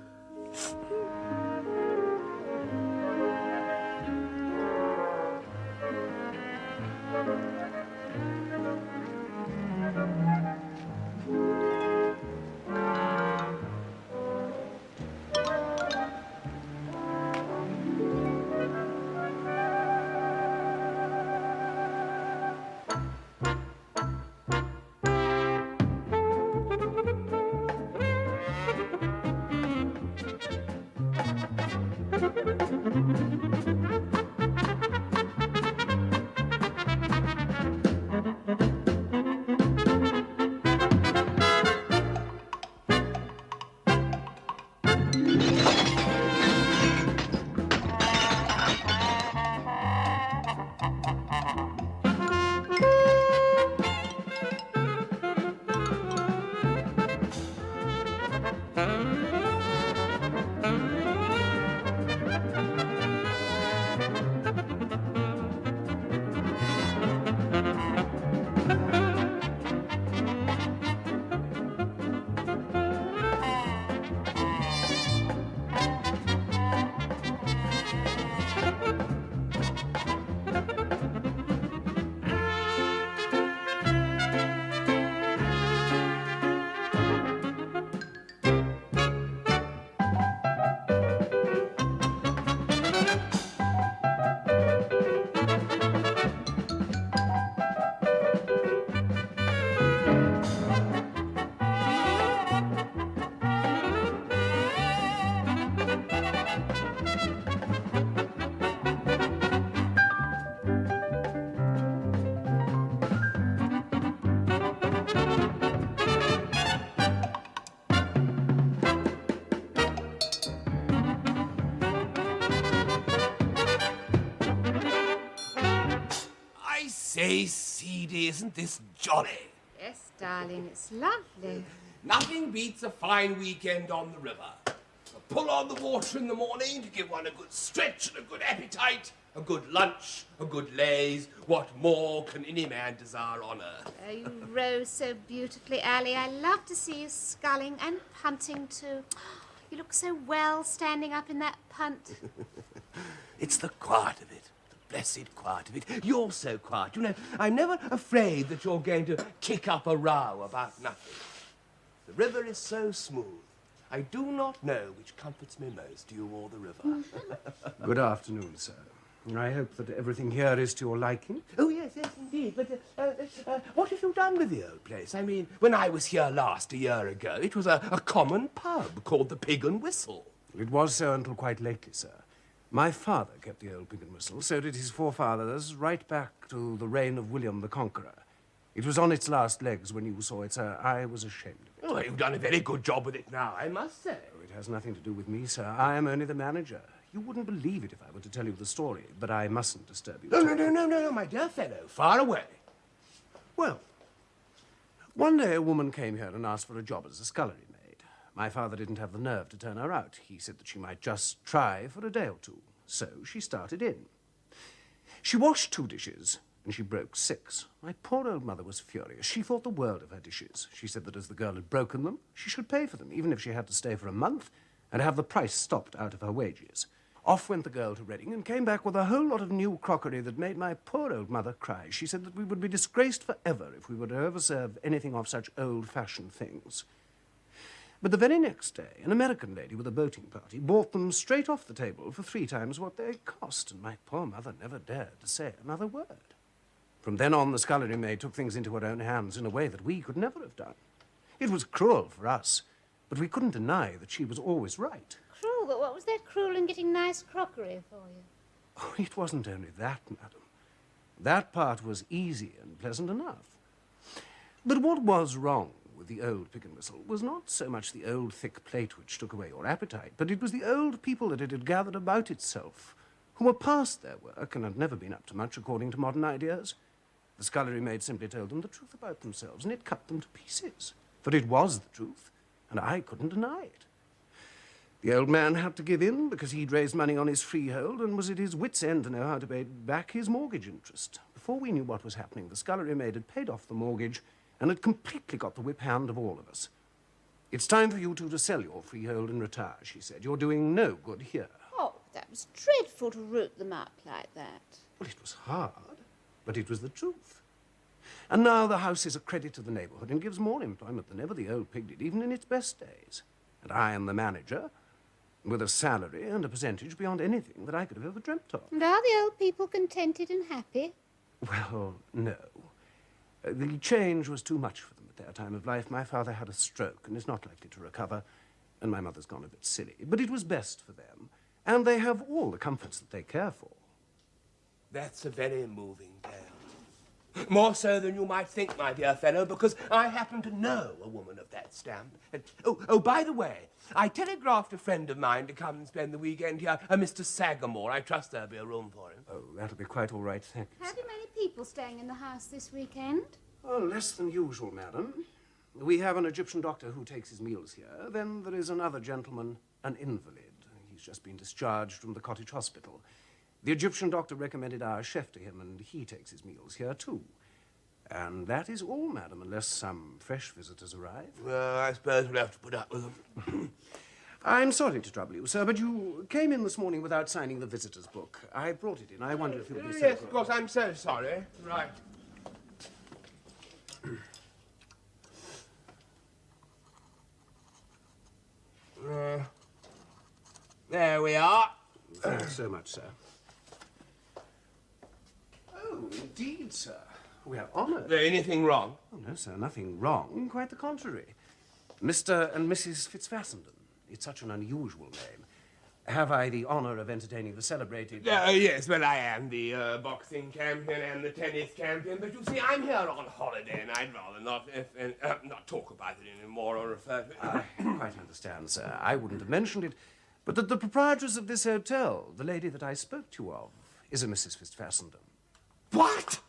Say, Seedy, isn't this jolly? Yes, darling, it's lovely. Nothing beats a fine weekend on the river. A pull on the water in the morning to give one a good stretch and a good appetite, a good lunch, a good laze. What more can any man desire on earth? Oh, you row so beautifully, Ally. I love to see you sculling and punting too. You look so well standing up in that punt. It's the quiet of it. Blessed quiet of it. You're so quiet. You know, I'm never afraid that you're going to kick up a row about nothing. The river is so smooth. I do not know which comforts me most, you or the river. Good afternoon, sir. I hope that everything here is to your liking. Oh, yes, indeed. But what have you done with the old place? I mean, when I was here last a year ago, it was a common pub called the Pig and Whistle. It was so until quite lately, sir. My father kept the old pig and whistle, so did his forefathers, right back to the reign of William the Conqueror. It was on its last legs when you saw it, sir. I was ashamed of it. Oh, you've done a very good job with it now, I must say. Oh, it has nothing to do with me, sir. I am only the manager. You wouldn't believe it if I were to tell you the story, but I mustn't disturb you. No, my dear fellow. Far away. Well, one day a woman came here and asked for a job as a scullery maid. My father didn't have the nerve to turn her out. He said that she might just try for a day or two. So she started in. She washed 2 dishes, and she broke 6. My poor old mother was furious. She thought the world of her dishes. She said that as the girl had broken them, she should pay for them, even if she had to stay for a month, and have the price stopped out of her wages. Off went the girl to Reading and came back with a whole lot of new crockery that made my poor old mother cry. She said that we would be disgraced forever if we were to ever serve anything of such old-fashioned things. But the very next day, an American lady with a boating party bought them straight off the table for 3 times what they cost, and my poor mother never dared to say another word. From then on, the scullery maid took things into her own hands in a way that we could never have done. It was cruel for us, but we couldn't deny that she was always right. Cruel? But what was there cruel in getting nice crockery for you? Oh, it wasn't only that, madam. That part was easy and pleasant enough. But what was wrong with the old pig and whistle was not so much the old thick plate which took away your appetite, but it was the old people that it had gathered about itself, who were past their work and had never been up to much according to modern ideas. The scullery maid simply told them the truth about themselves, and it cut them to pieces. For it was the truth, and I couldn't deny it. The old man had to give in because he'd raised money on his freehold and was at his wit's end to know how to pay back his mortgage interest. Before we knew what was happening, the scullery maid had paid off the mortgage and had completely got the whip hand of all of us. It's time for you two to sell your freehold and retire, she said. You're doing no good here. Oh, that was dreadful to root them up like that. Well, it was hard, but it was the truth. And now the house is a credit to the neighbourhood and gives more employment than ever the old pig did, even in its best days. And I am the manager, with a salary and a percentage beyond anything that I could have ever dreamt of. And are the old people contented and happy? Well, no. The change was too much for them at their time of life. My father had a stroke and is not likely to recover, and my mother's gone a bit silly. But it was best for them, and they have all the comforts that they care for. That's a very moving tale. More so than you might think, my dear fellow, because I happen to know a woman of that stamp. And, oh, by the way, I telegraphed a friend of mine to come and spend the weekend here, a Mr. Sagamore. I trust there'll be a room for him. Oh, that'll be quite all right, thank you. How many people staying in the house this weekend? Oh, less than usual, madam. We have an Egyptian doctor who takes his meals here. Then there is another gentleman, an invalid. He's just been discharged from the cottage hospital. The Egyptian doctor recommended our chef to him, and he takes his meals here, too. And that is all, madam, unless some fresh visitors arrive. Well, I suppose we'll have to put up with them. I'm sorry to trouble you, sir, but you came in this morning without signing the visitor's book. I brought it in. I wonder if you'll be so Yes, good. of course, I'm so sorry. Right. There we are. Thanks so much, sir. Oh, indeed, sir. We are honoured. Anything wrong? Oh, no, sir, nothing wrong. Quite the contrary. Mr. and Mrs. Fitzfassenden. It's such an unusual name. Have I the honour of entertaining the celebrated... Yes, well, I am the boxing champion and the tennis champion, but you see, I'm here on holiday, and I'd rather not talk about it anymore or refer to it. I quite understand, sir. I wouldn't have mentioned it, but that the proprietress of this hotel, the lady that I spoke to you of, is a Mrs. Fitzfassenden. What?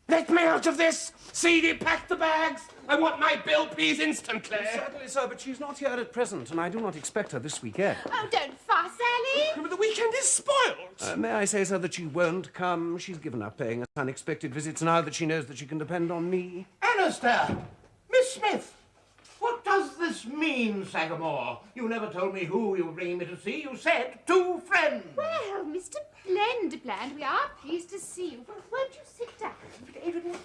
Let me out of this! Seedy, pack the bags! I want my bill, please, instantly! Certainly, sir, but she's not here at present, and I do not expect her this weekend. Oh, don't fuss, Sally! But the weekend is spoiled! May I say, sir, that she won't come? She's given up paying us unexpected visits now that she knows that she can depend on me. Alistair! Miss Smith! What does this mean, Sagamore? You never told me who you were bringing me to see. You said 2 friends. Well, Mr. Blenderbland, we are pleased to see you. Won't you sit down? Adrian,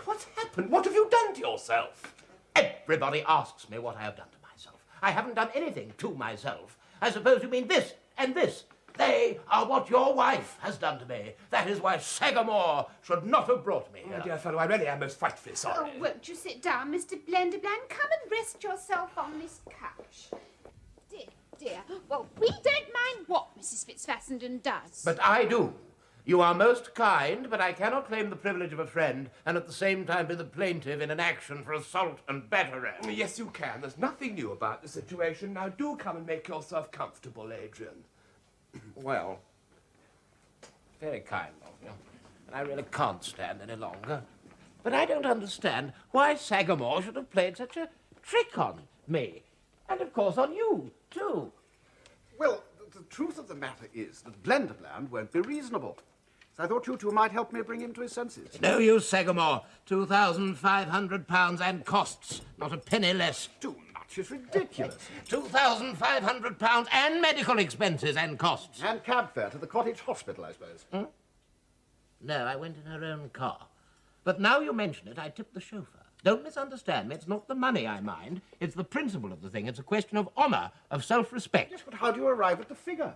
what's happened? What have you done to yourself? Everybody asks me what I have done to myself. I haven't done anything to myself. I suppose you mean this and this. They are what your wife has done to me. That is why Sagamore should not have brought me here. My dear fellow, I really am most frightfully sorry. Oh, won't you sit down, Mr. Blenderbland? Come and rest yourself on this couch. dear. Well, we don't mind what Mrs. Fitzfassenden does. But I do. You are most kind, but I cannot claim the privilege of a friend and at the same time be the plaintiff in an action for assault and battery. Yes, you can. There's nothing new about the situation. Now do come and make yourself comfortable, Adrian. Well, very kind of you. And I really can't stand any longer. But I don't understand why Sagamore should have played such a trick on me. And, of course, on you, too. Well, the truth of the matter is that Blenderland won't be reasonable. So I thought you two might help me bring him to his senses. No use, Sagamore. £2,500 and costs, not a penny less. Too much is ridiculous. £2,500 and medical expenses and costs. And cab fare to the cottage hospital, I suppose. Hmm? No, I went in her own car. But now you mention it, I tipped the chauffeur. Don't misunderstand me. It's not the money I mind. It's the principle of the thing. It's a question of honour, of self-respect. Yes, but how do you arrive at the figure?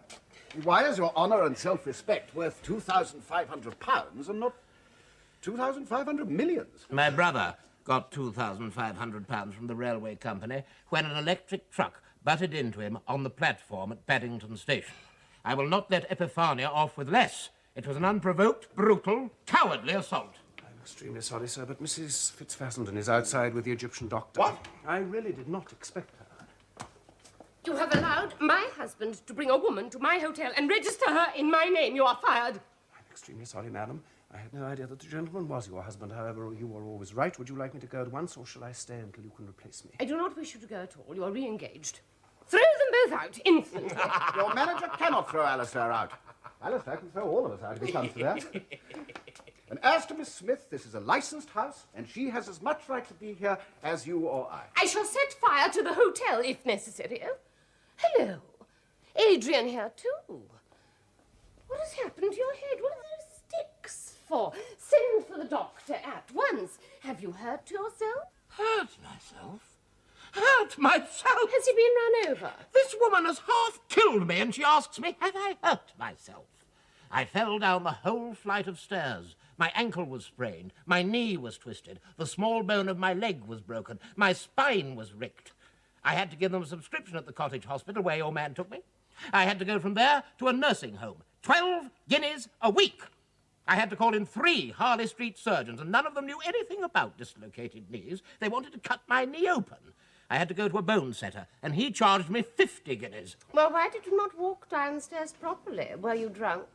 Why is your honour and self-respect worth £2,500 and not 2,500 millions? My brother got £2,500 from the railway company when an electric truck butted into him on the platform at Paddington Station. I will not let Epiphania off with less. It was an unprovoked, brutal, cowardly assault. Extremely sorry, sir, but Mrs. Fitzfassenden is outside with the Egyptian doctor. What? I really did not expect her. You have allowed my husband to bring a woman to my hotel and register her in my name. You are fired. I'm extremely sorry, madam. I had no idea that the gentleman was your husband. However, you were always right. Would you like me to go at once, or shall I stay until you can replace me? I do not wish you to go at all. You are re-engaged. Throw them both out instantly. Your manager cannot throw Alistair out. Alistair can throw all of us out if it comes to that. And as to Miss Smith, this is a licensed house, and she has as much right to be here as you or I. I shall set fire to the hotel if necessary. Oh, hello. Adrian here, too. What has happened to your head? What are those sticks for? Send for the doctor at once. Have you hurt yourself? Hurt myself? Hurt myself? Has he been run over? This woman has half killed me, and she asks me, have I hurt myself? I fell down the whole flight of stairs. My ankle was sprained, my knee was twisted, the small bone of my leg was broken, my spine was ricked. I had to give them a subscription at the cottage hospital where your man took me. I had to go from there to a nursing home. 12 guineas a week. I had to call in 3 Harley Street surgeons, and none of them knew anything about dislocated knees. They wanted to cut my knee open. I had to go to a bone setter, and he charged me 50 guineas. Well, why did you not walk downstairs properly? Were you drunk?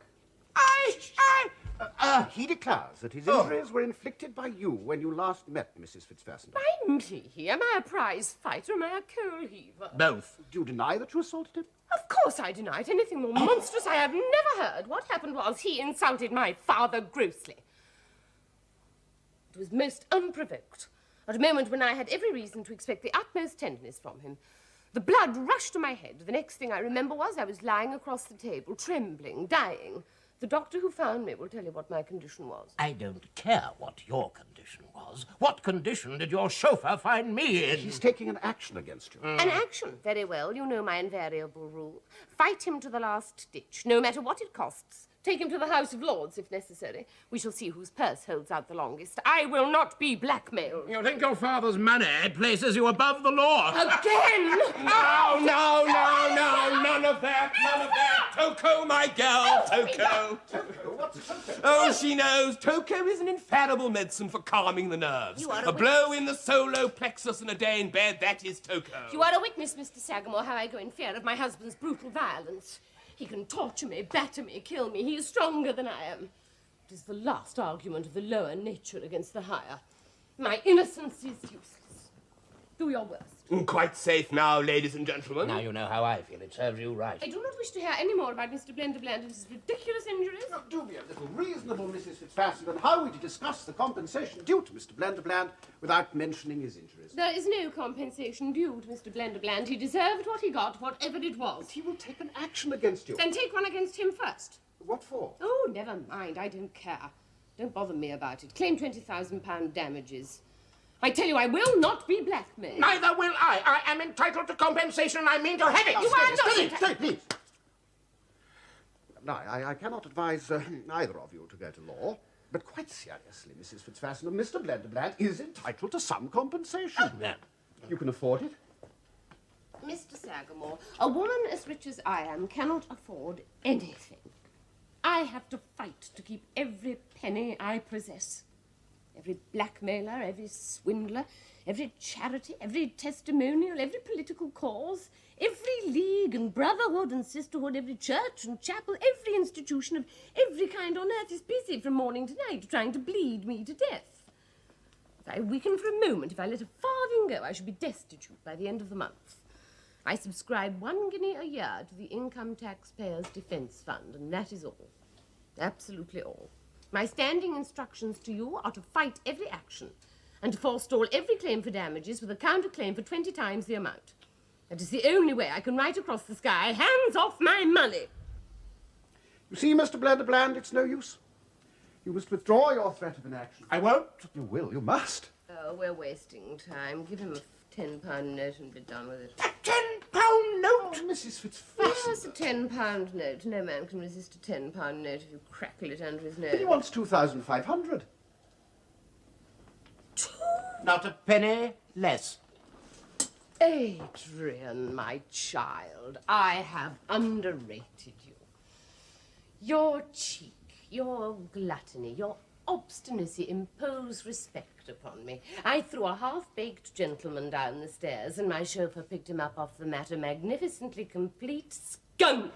He declares that his injuries were inflicted by you when you last met Mrs. Fitzfassenden. By me? Am I a prize fighter? Am I a coal heaver? Both. Do you deny that you assaulted him? Of course I deny it. Anything more monstrous I have never heard. What happened was he insulted my father grossly. It was most unprovoked. At a moment when I had every reason to expect the utmost tenderness from him. The blood rushed to my head. The next thing I remember was I was lying across the table, trembling, dying. The doctor who found me will tell you what my condition was. I don't care what your condition was. What condition did your chauffeur find me in? He's taking an action against you. An action? Very well. You know my invariable rule. Fight him to the last ditch, no matter what it costs. Take him to the House of Lords, if necessary. We shall see whose purse holds out the longest. I will not be blackmailed. You think your father's money places you above the law? Again? No, none of that, Toko, my girl, Toko. Oh, she knows. Toko is an infallible medicine for calming the nerves. You are a blow in the solar plexus and a day in bed, that is Toko. You are a witness, Mr. Sagamore, how I go in fear of my husband's brutal violence. He can torture me, batter me, kill me. He is stronger than I am. It is the last argument of the lower nature against the higher. My innocence is useless. Do your worst. Quite safe now, ladies and gentlemen. Now you know how I feel. It serves you right. I do not wish to hear any more about Mr. Blenderbland and his ridiculous injuries. Now, do be a little reasonable, Mrs. Fitzfassenden. How are we to discuss the compensation due to Mr. Blenderbland without mentioning his injuries? There is no compensation due to Mr. Blenderbland. He deserved what he got, whatever it was. He will take an action against you. Then take one against him first. What for? Oh, never mind. I don't care. Don't bother me about it. Claim £20,000 damages. I tell you, I will not be blackmailed. Neither will I. I am entitled to compensation, and I mean to have it. You are not Stay, please. No, I cannot advise either of you to go to law. But quite seriously, Mrs. Fitzfassenden, Mr. Blenderbland is entitled to some compensation. Yeah. You can afford it. Mr. Sagamore, a woman as rich as I am cannot afford anything. I have to fight to keep every penny I possess. Every blackmailer, every swindler, every charity, every testimonial, every political cause, every league and brotherhood and sisterhood, every church and chapel, every institution of every kind on earth is busy from morning to night trying to bleed me to death. If I weaken for a moment, if I let a farthing go, I shall be destitute by the end of the month. I subscribe 1 guinea a year to the Income Taxpayers Defence Fund, and that is all. Absolutely all. My standing instructions to you are to fight every action and to forestall every claim for damages with a counterclaim for 20 times the amount. That is the only way I can write across the sky, hands off my money. You see, Mr. Blenderbland, it's no use. You must withdraw your threat of inaction. I won't. You will, you must. Oh, we're wasting time. Give him a £10 note and be done with it. A £10 note? Oh, Mrs. Fitzfasten. Yes, a £10 note. No man can resist a £10 note if you crackle it under his nose. He wants 2,500. Not a penny less. Adrian, my child, I have underrated you. Your cheek, your gluttony, your obstinacy impose respect upon me. I threw a half-baked gentleman down the stairs and my chauffeur picked him up off the mat, a magnificently complete skunk.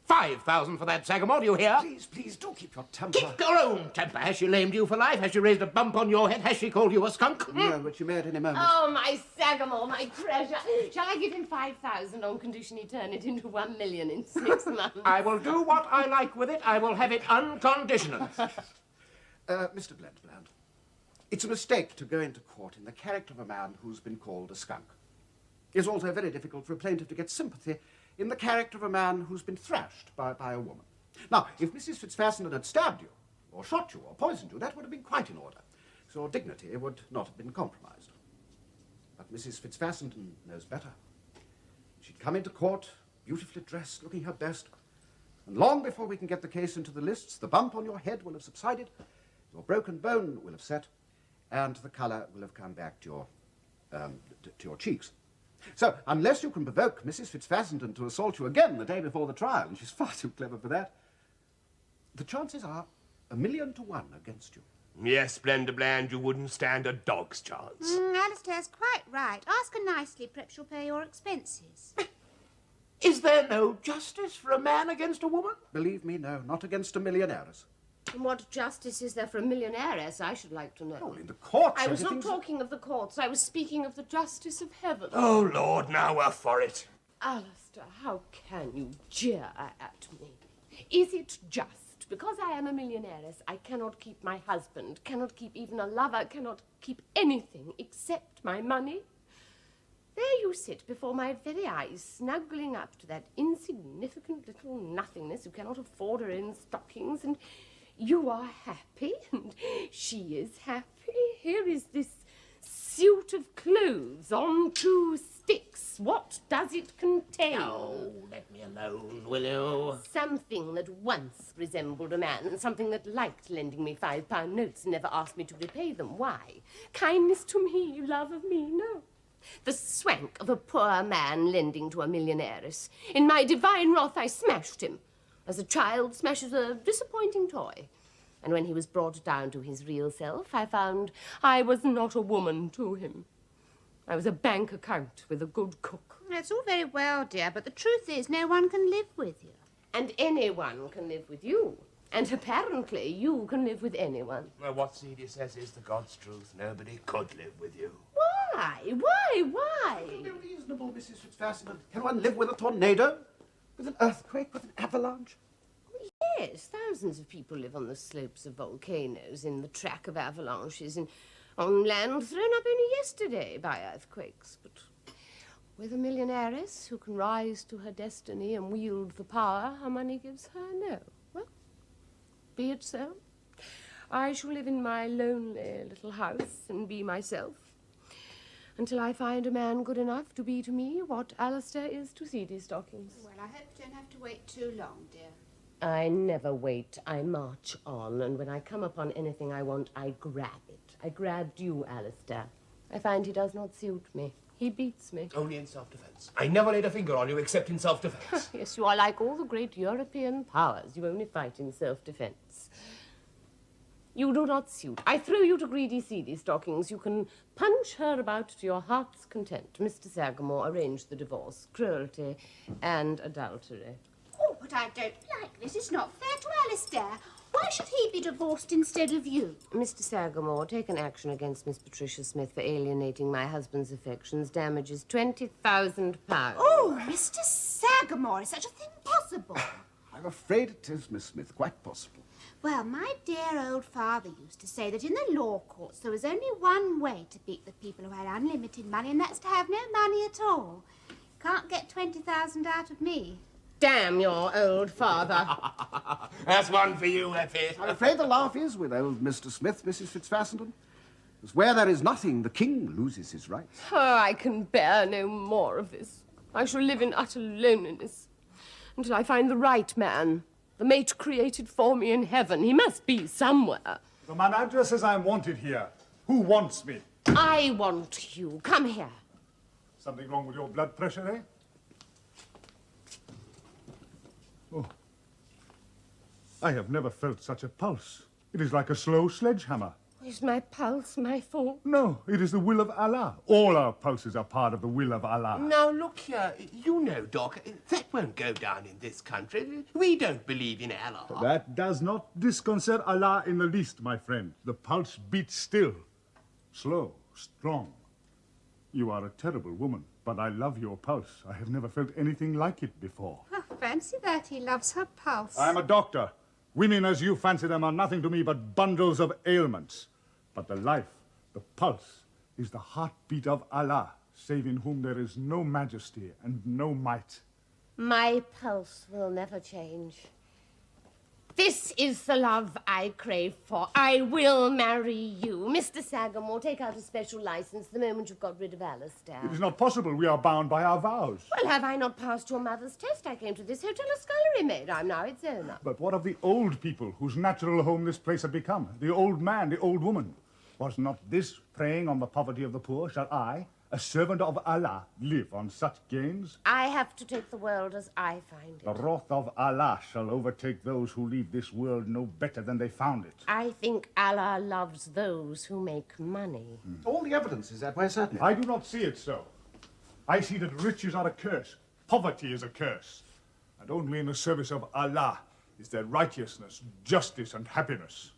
5,000 for that, Sagamore, do you hear? Please, please, do keep your temper. Keep your own temper. Has she lamed you for life? Has she raised a bump on your head? Has she called you a skunk? No, but you may at any moment. Oh, my Sagamore, my treasure. Shall I give him 5,000 on condition he turn it into 1 million in 6 months? I will do what I like with it. I will have it unconditional. Mr. Blenderbland, it's a mistake to go into court in the character of a man who's been called a skunk. It's also very difficult for a plaintiff to get sympathy in the character of a man who's been thrashed by a woman. Now, if Mrs. Fitzfasten had stabbed you, or shot you, or poisoned you, that would have been quite in order. So your dignity would not have been compromised. But Mrs. Fitzfasten knows better. She'd come into court, beautifully dressed, looking her best, and long before we can get the case into the lists, the bump on your head will have subsided, your broken bone will have set, and the colour will have come back to your cheeks. So, unless you can provoke Mrs. Fitzfasten to assault you again the day before the trial, and she's far too clever for that, the chances are 1,000,000 to 1 against you. Yes, Blenderbland, you wouldn't stand a dog's chance. Alistair's quite right. Ask her nicely, perhaps she'll pay your expenses. Is there no justice for a man against a woman? Believe me, no, not against a millionairess. And what justice is there for a millionairess, I should like to know? Oh, in the courts, I was not everything's- talking of the courts. I was speaking of the justice of heaven. Oh, Lord, now we're for it. Alistair, how can you jeer at me? Is it just because I am a millionairess I cannot keep my husband, cannot keep even a lover, cannot keep anything except my money? There you sit before my very eyes, snuggling up to that insignificant little nothingness who cannot afford her own stockings, and you are happy, and she is happy. Here is this suit of clothes on 2 sticks. What does it contain? Oh, let me alone, will you? Something that once resembled a man, something that liked lending me £5 notes and never asked me to repay them. Why? Kindness to me, love of me, no. The swank of a poor man lending to a millionairess. In my divine wrath, I smashed him, as a child smashes a disappointing toy. And when he was brought down to his real self, I found I was not a woman to him. I was a bank account with a good cook. That's all very well, dear, but the truth is no one can live with you. And anyone can live with you. And apparently you can live with anyone. Well, what Celia says is the God's truth. Nobody could live with you. Why? Why? Be reasonable, Mrs. Fitzfasten. Can one live with a tornado? With an earthquake? With an avalanche? Yes, thousands of people live on the slopes of volcanoes, in the track of avalanches, and on land thrown up only yesterday by earthquakes. But with a millionairess who can rise to her destiny and wield the power her money gives her, no. Well, be it so. I shall live in my lonely little house and be myself, until I find a man good enough to be to me what Alistair is to seedy stockings. Well, I hope you don't have to wait too long, dear. I never wait. I march on, and when I come upon anything I want, I grab it. I grabbed you, Alistair. I find he does not suit me. He beats me. Only in self-defense. I never laid a finger on you except in self-defense. Yes, you are like all the great European powers. You only fight in self-defense. You do not suit. I throw you to greedy, seedy stockings. You can punch her about to your heart's content. Mr. Sagamore arranged the divorce. Cruelty and adultery. Oh, but I don't like this. It's not fair to Alistair. Why should he be divorced instead of you? Mr. Sagamore, take an action against Miss Patricia Smith for alienating my husband's affections. Damages £20,000. Oh, Mr. Sagamore, is such a thing possible? I'm afraid it is, Miss Smith, quite possible. Well, my dear old father used to say that in the law courts there was only one way to beat the people who had unlimited money, and that's to have no money at all. Can't get 20,000 out of me. Damn your old father. That's one for you, Effie. I'm afraid the laugh is with old Mr. Smith, Mrs. Fitzfassenden. Because where there is nothing, the king loses his rights. Oh, I can bear no more of this. I shall live in utter loneliness until I find the right man, the mate created for me in heaven. He must be somewhere. The manager says I'm wanted here. Who wants me? I want you. Come here. Something wrong with your blood pressure, eh? Oh. I have never felt such a pulse. It is like a slow sledgehammer. Is my pulse my fault? No, it is the will of Allah. All our pulses are part of the will of Allah. Now, look here. You know, Doc, that won't go down in this country. We don't believe in Allah. That does not disconcert Allah in the least, my friend. The pulse beats still. Slow, strong. You are a terrible woman, but I love your pulse. I have never felt anything like it before. Oh, fancy that. He loves her pulse. I am a doctor. Women as you fancy them are nothing to me but bundles of ailments. But the life, the pulse, is the heartbeat of Allah, save in whom there is no majesty and no might. My pulse will never change. This is the love I crave for. I will marry you. Mr. Sagamore, take out a special license the moment you've got rid of Alistair. It is not possible. We are bound by our vows. Well, have I not passed your mother's test? I came to this hotel a scullery maid. I'm now its owner. But what of the old people whose natural home this place had become? The old man, the old woman. Was not this preying on the poverty of the poor? Shall I, a servant of Allah, live on such gains? I have to take the world as I find it. The wrath of Allah shall overtake those who leave this world no better than they found it. I think Allah loves those who make money. All the evidence is that way, certainly. I do not see it so. I see that riches are a curse. Poverty is a curse. And only in the service of Allah is there righteousness, justice, and happiness.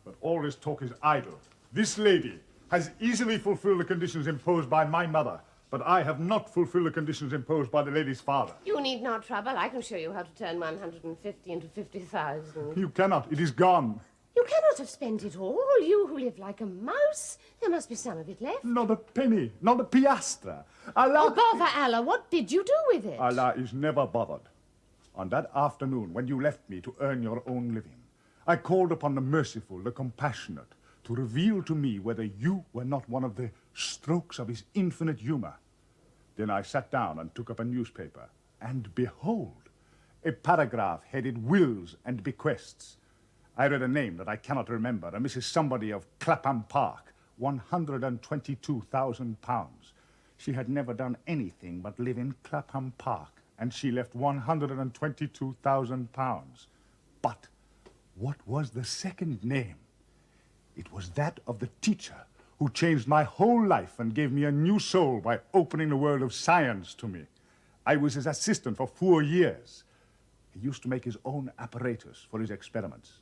But all this talk is idle. This lady has easily fulfilled the conditions imposed by my mother, but I have not fulfilled the conditions imposed by the lady's father. You need not trouble. I can show you how to turn 150 into 50,000. You cannot. It is gone. You cannot have spent it all. You who live like a mouse. There must be some of it left. Not a penny, not a piastre. Allah... Oh, bother Allah. What did you do with it? Allah is never bothered. On that afternoon when you left me to earn your own living, I called upon the merciful, the compassionate, to reveal to me whether you were not one of the strokes of his infinite humor. Then I sat down and took up a newspaper, and behold, a paragraph headed Wills and Bequests. I read a name that I cannot remember, a Mrs. Somebody of Clapham Park, £122,000. She had never done anything but live in Clapham Park, and she left £122,000. But what was the second name? It was that of the teacher who changed my whole life and gave me a new soul by opening the world of science to me. I was his assistant for 4 years. He used to make his own apparatus for his experiments.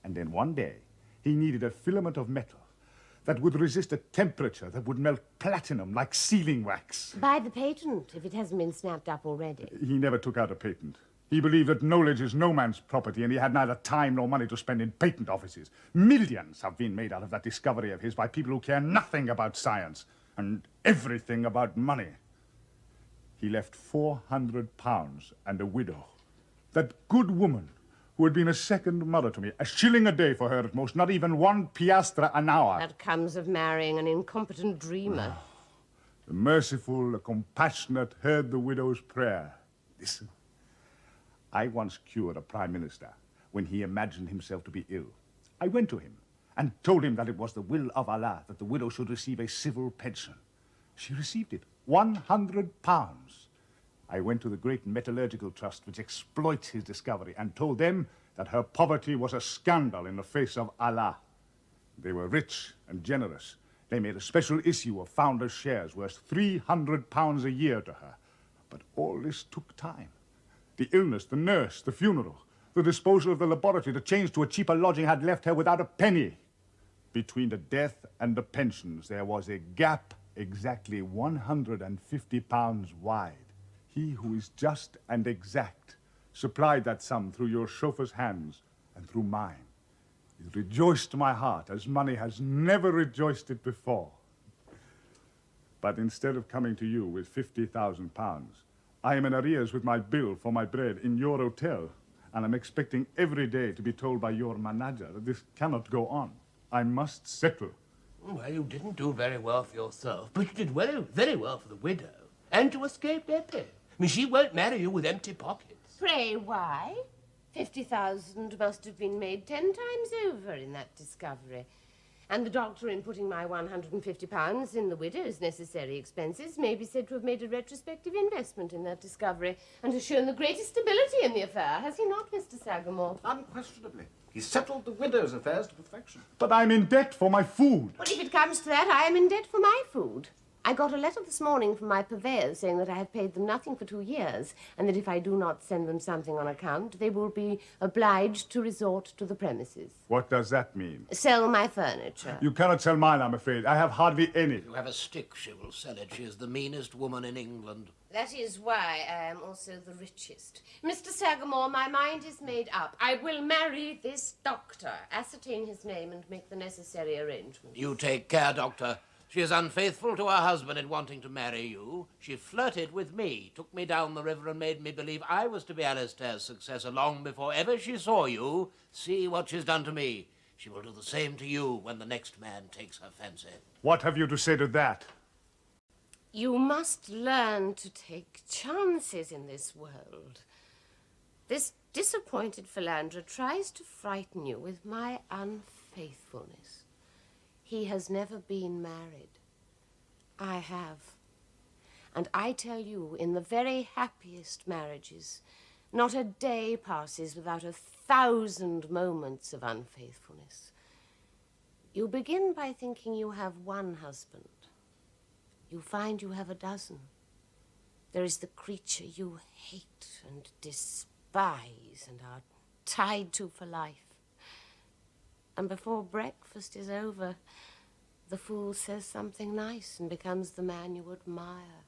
And then one day, he needed a filament of metal that would resist a temperature that would melt platinum like sealing wax. Buy the patent if it hasn't been snapped up already. He never took out a patent. He believed that knowledge is no man's property, and he had neither time nor money to spend in patent offices. Millions have been made out of that discovery of his by people who care nothing about science and everything about money. He left £400 and a widow. That good woman who had been a second mother to me, a shilling a day for her at most, not even 1 piastre an hour. That comes of marrying an incompetent dreamer. The merciful, the compassionate heard the widow's prayer. Listen. I once cured a prime minister when he imagined himself to be ill. I went to him and told him that it was the will of Allah that the widow should receive a civil pension. She received it. £100. I went to the great metallurgical trust which exploits his discovery and told them that her poverty was a scandal in the face of Allah. They were rich and generous. They made a special issue of founders' shares worth £300 a year to her. But all this took time. The illness, the nurse, the funeral, the disposal of the laboratory, the change to a cheaper lodging had left her without a penny. Between the death and the pensions, there was a gap exactly £150 wide. He who is just and exact supplied that sum through your chauffeur's hands and through mine. It rejoiced my heart as money has never rejoiced it before. But instead of coming to you with £50,000, I am in arrears with my bill for my bread in your hotel, and I'm expecting every day to be told by your manager that this cannot go on. I must settle. Well, you didn't do very well for yourself, but you did very well for the widow, and to escape Eppie. I mean, she won't marry you with empty pockets. Pray, why? 50,000 must have been made 10 times over in that discovery. And the doctor, in putting my £150 in the widow's necessary expenses, may be said to have made a retrospective investment in that discovery and has shown the greatest stability in the affair, has he not, Mr. Sagamore? Unquestionably. He settled the widow's affairs to perfection. But I'm in debt for my food. Well, if it comes to that, I am in debt for my food. I got a letter this morning from my purveyors saying that I have paid them nothing for 2 years, and that if I do not send them something on account, they will be obliged to resort to the premises. What does that mean? Sell my furniture. You cannot sell mine, I'm afraid. I have hardly any. If you have a stick, she will sell it. She is the meanest woman in England. That is why I am also the richest. Mr. Sagamore, my mind is made up. I will marry this doctor, ascertain his name, and make the necessary arrangements. You take care, Doctor. She is unfaithful to her husband in wanting to marry you. She flirted with me, took me down the river and made me believe I was to be Alistair's successor long before ever she saw you. See what she's done to me. She will do the same to you when the next man takes her fancy. What have you to say to that? You must learn to take chances in this world. This disappointed philanderer tries to frighten you with my unfaithfulness. He has never been married. I have. And I tell you, in the very happiest marriages, not a day passes without 1,000 moments of unfaithfulness. You begin by thinking you have one husband. You find you have a dozen. There is the creature you hate and despise and are tied to for life. And before breakfast is over, the fool says something nice and becomes the man you admire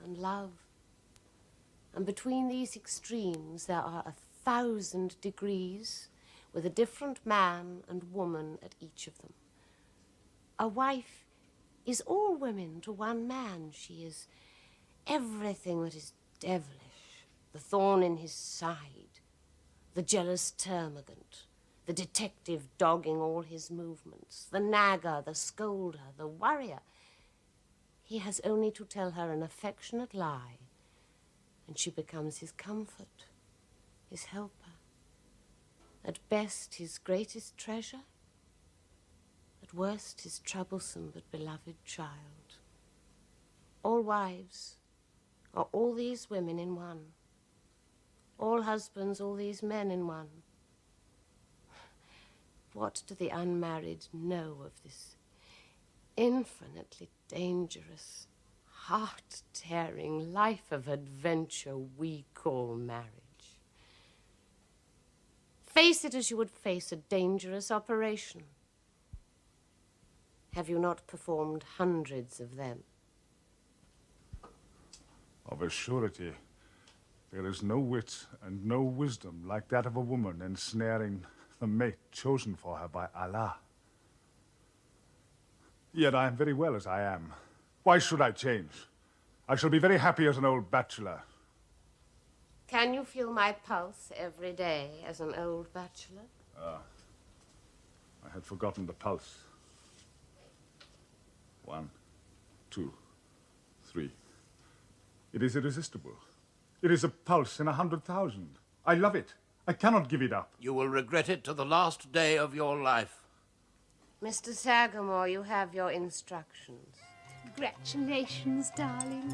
and love. And between these extremes there are 1,000 degrees, with a different man and woman at each of them. A wife is all women to one man. She is everything that is devilish, the thorn in his side, the jealous termagant, the detective dogging all his movements, the nagger, the scolder, the worrier. He has only to tell her an affectionate lie, and she becomes his comfort, his helper. At best, his greatest treasure. At worst, his troublesome but beloved child. All wives are all these women in one. All husbands, all these men in one. What do the unmarried know of this infinitely dangerous, heart-tearing life of adventure we call marriage? Face it as you would face a dangerous operation. Have you not performed hundreds of them? Of a surety, there is no wit and no wisdom like that of a woman ensnaring the mate chosen for her by Allah. Yet I am very well as I am. Why should I change? I shall be very happy as an old bachelor. Can you feel my pulse every day as an old bachelor? I had forgotten the pulse. 1, 2, 3. It is irresistible. It is a pulse in 100,000. I love it. I cannot give it up. You will regret it to the last day of your life. Mr. Sagamore, you have your instructions. Congratulations, darling.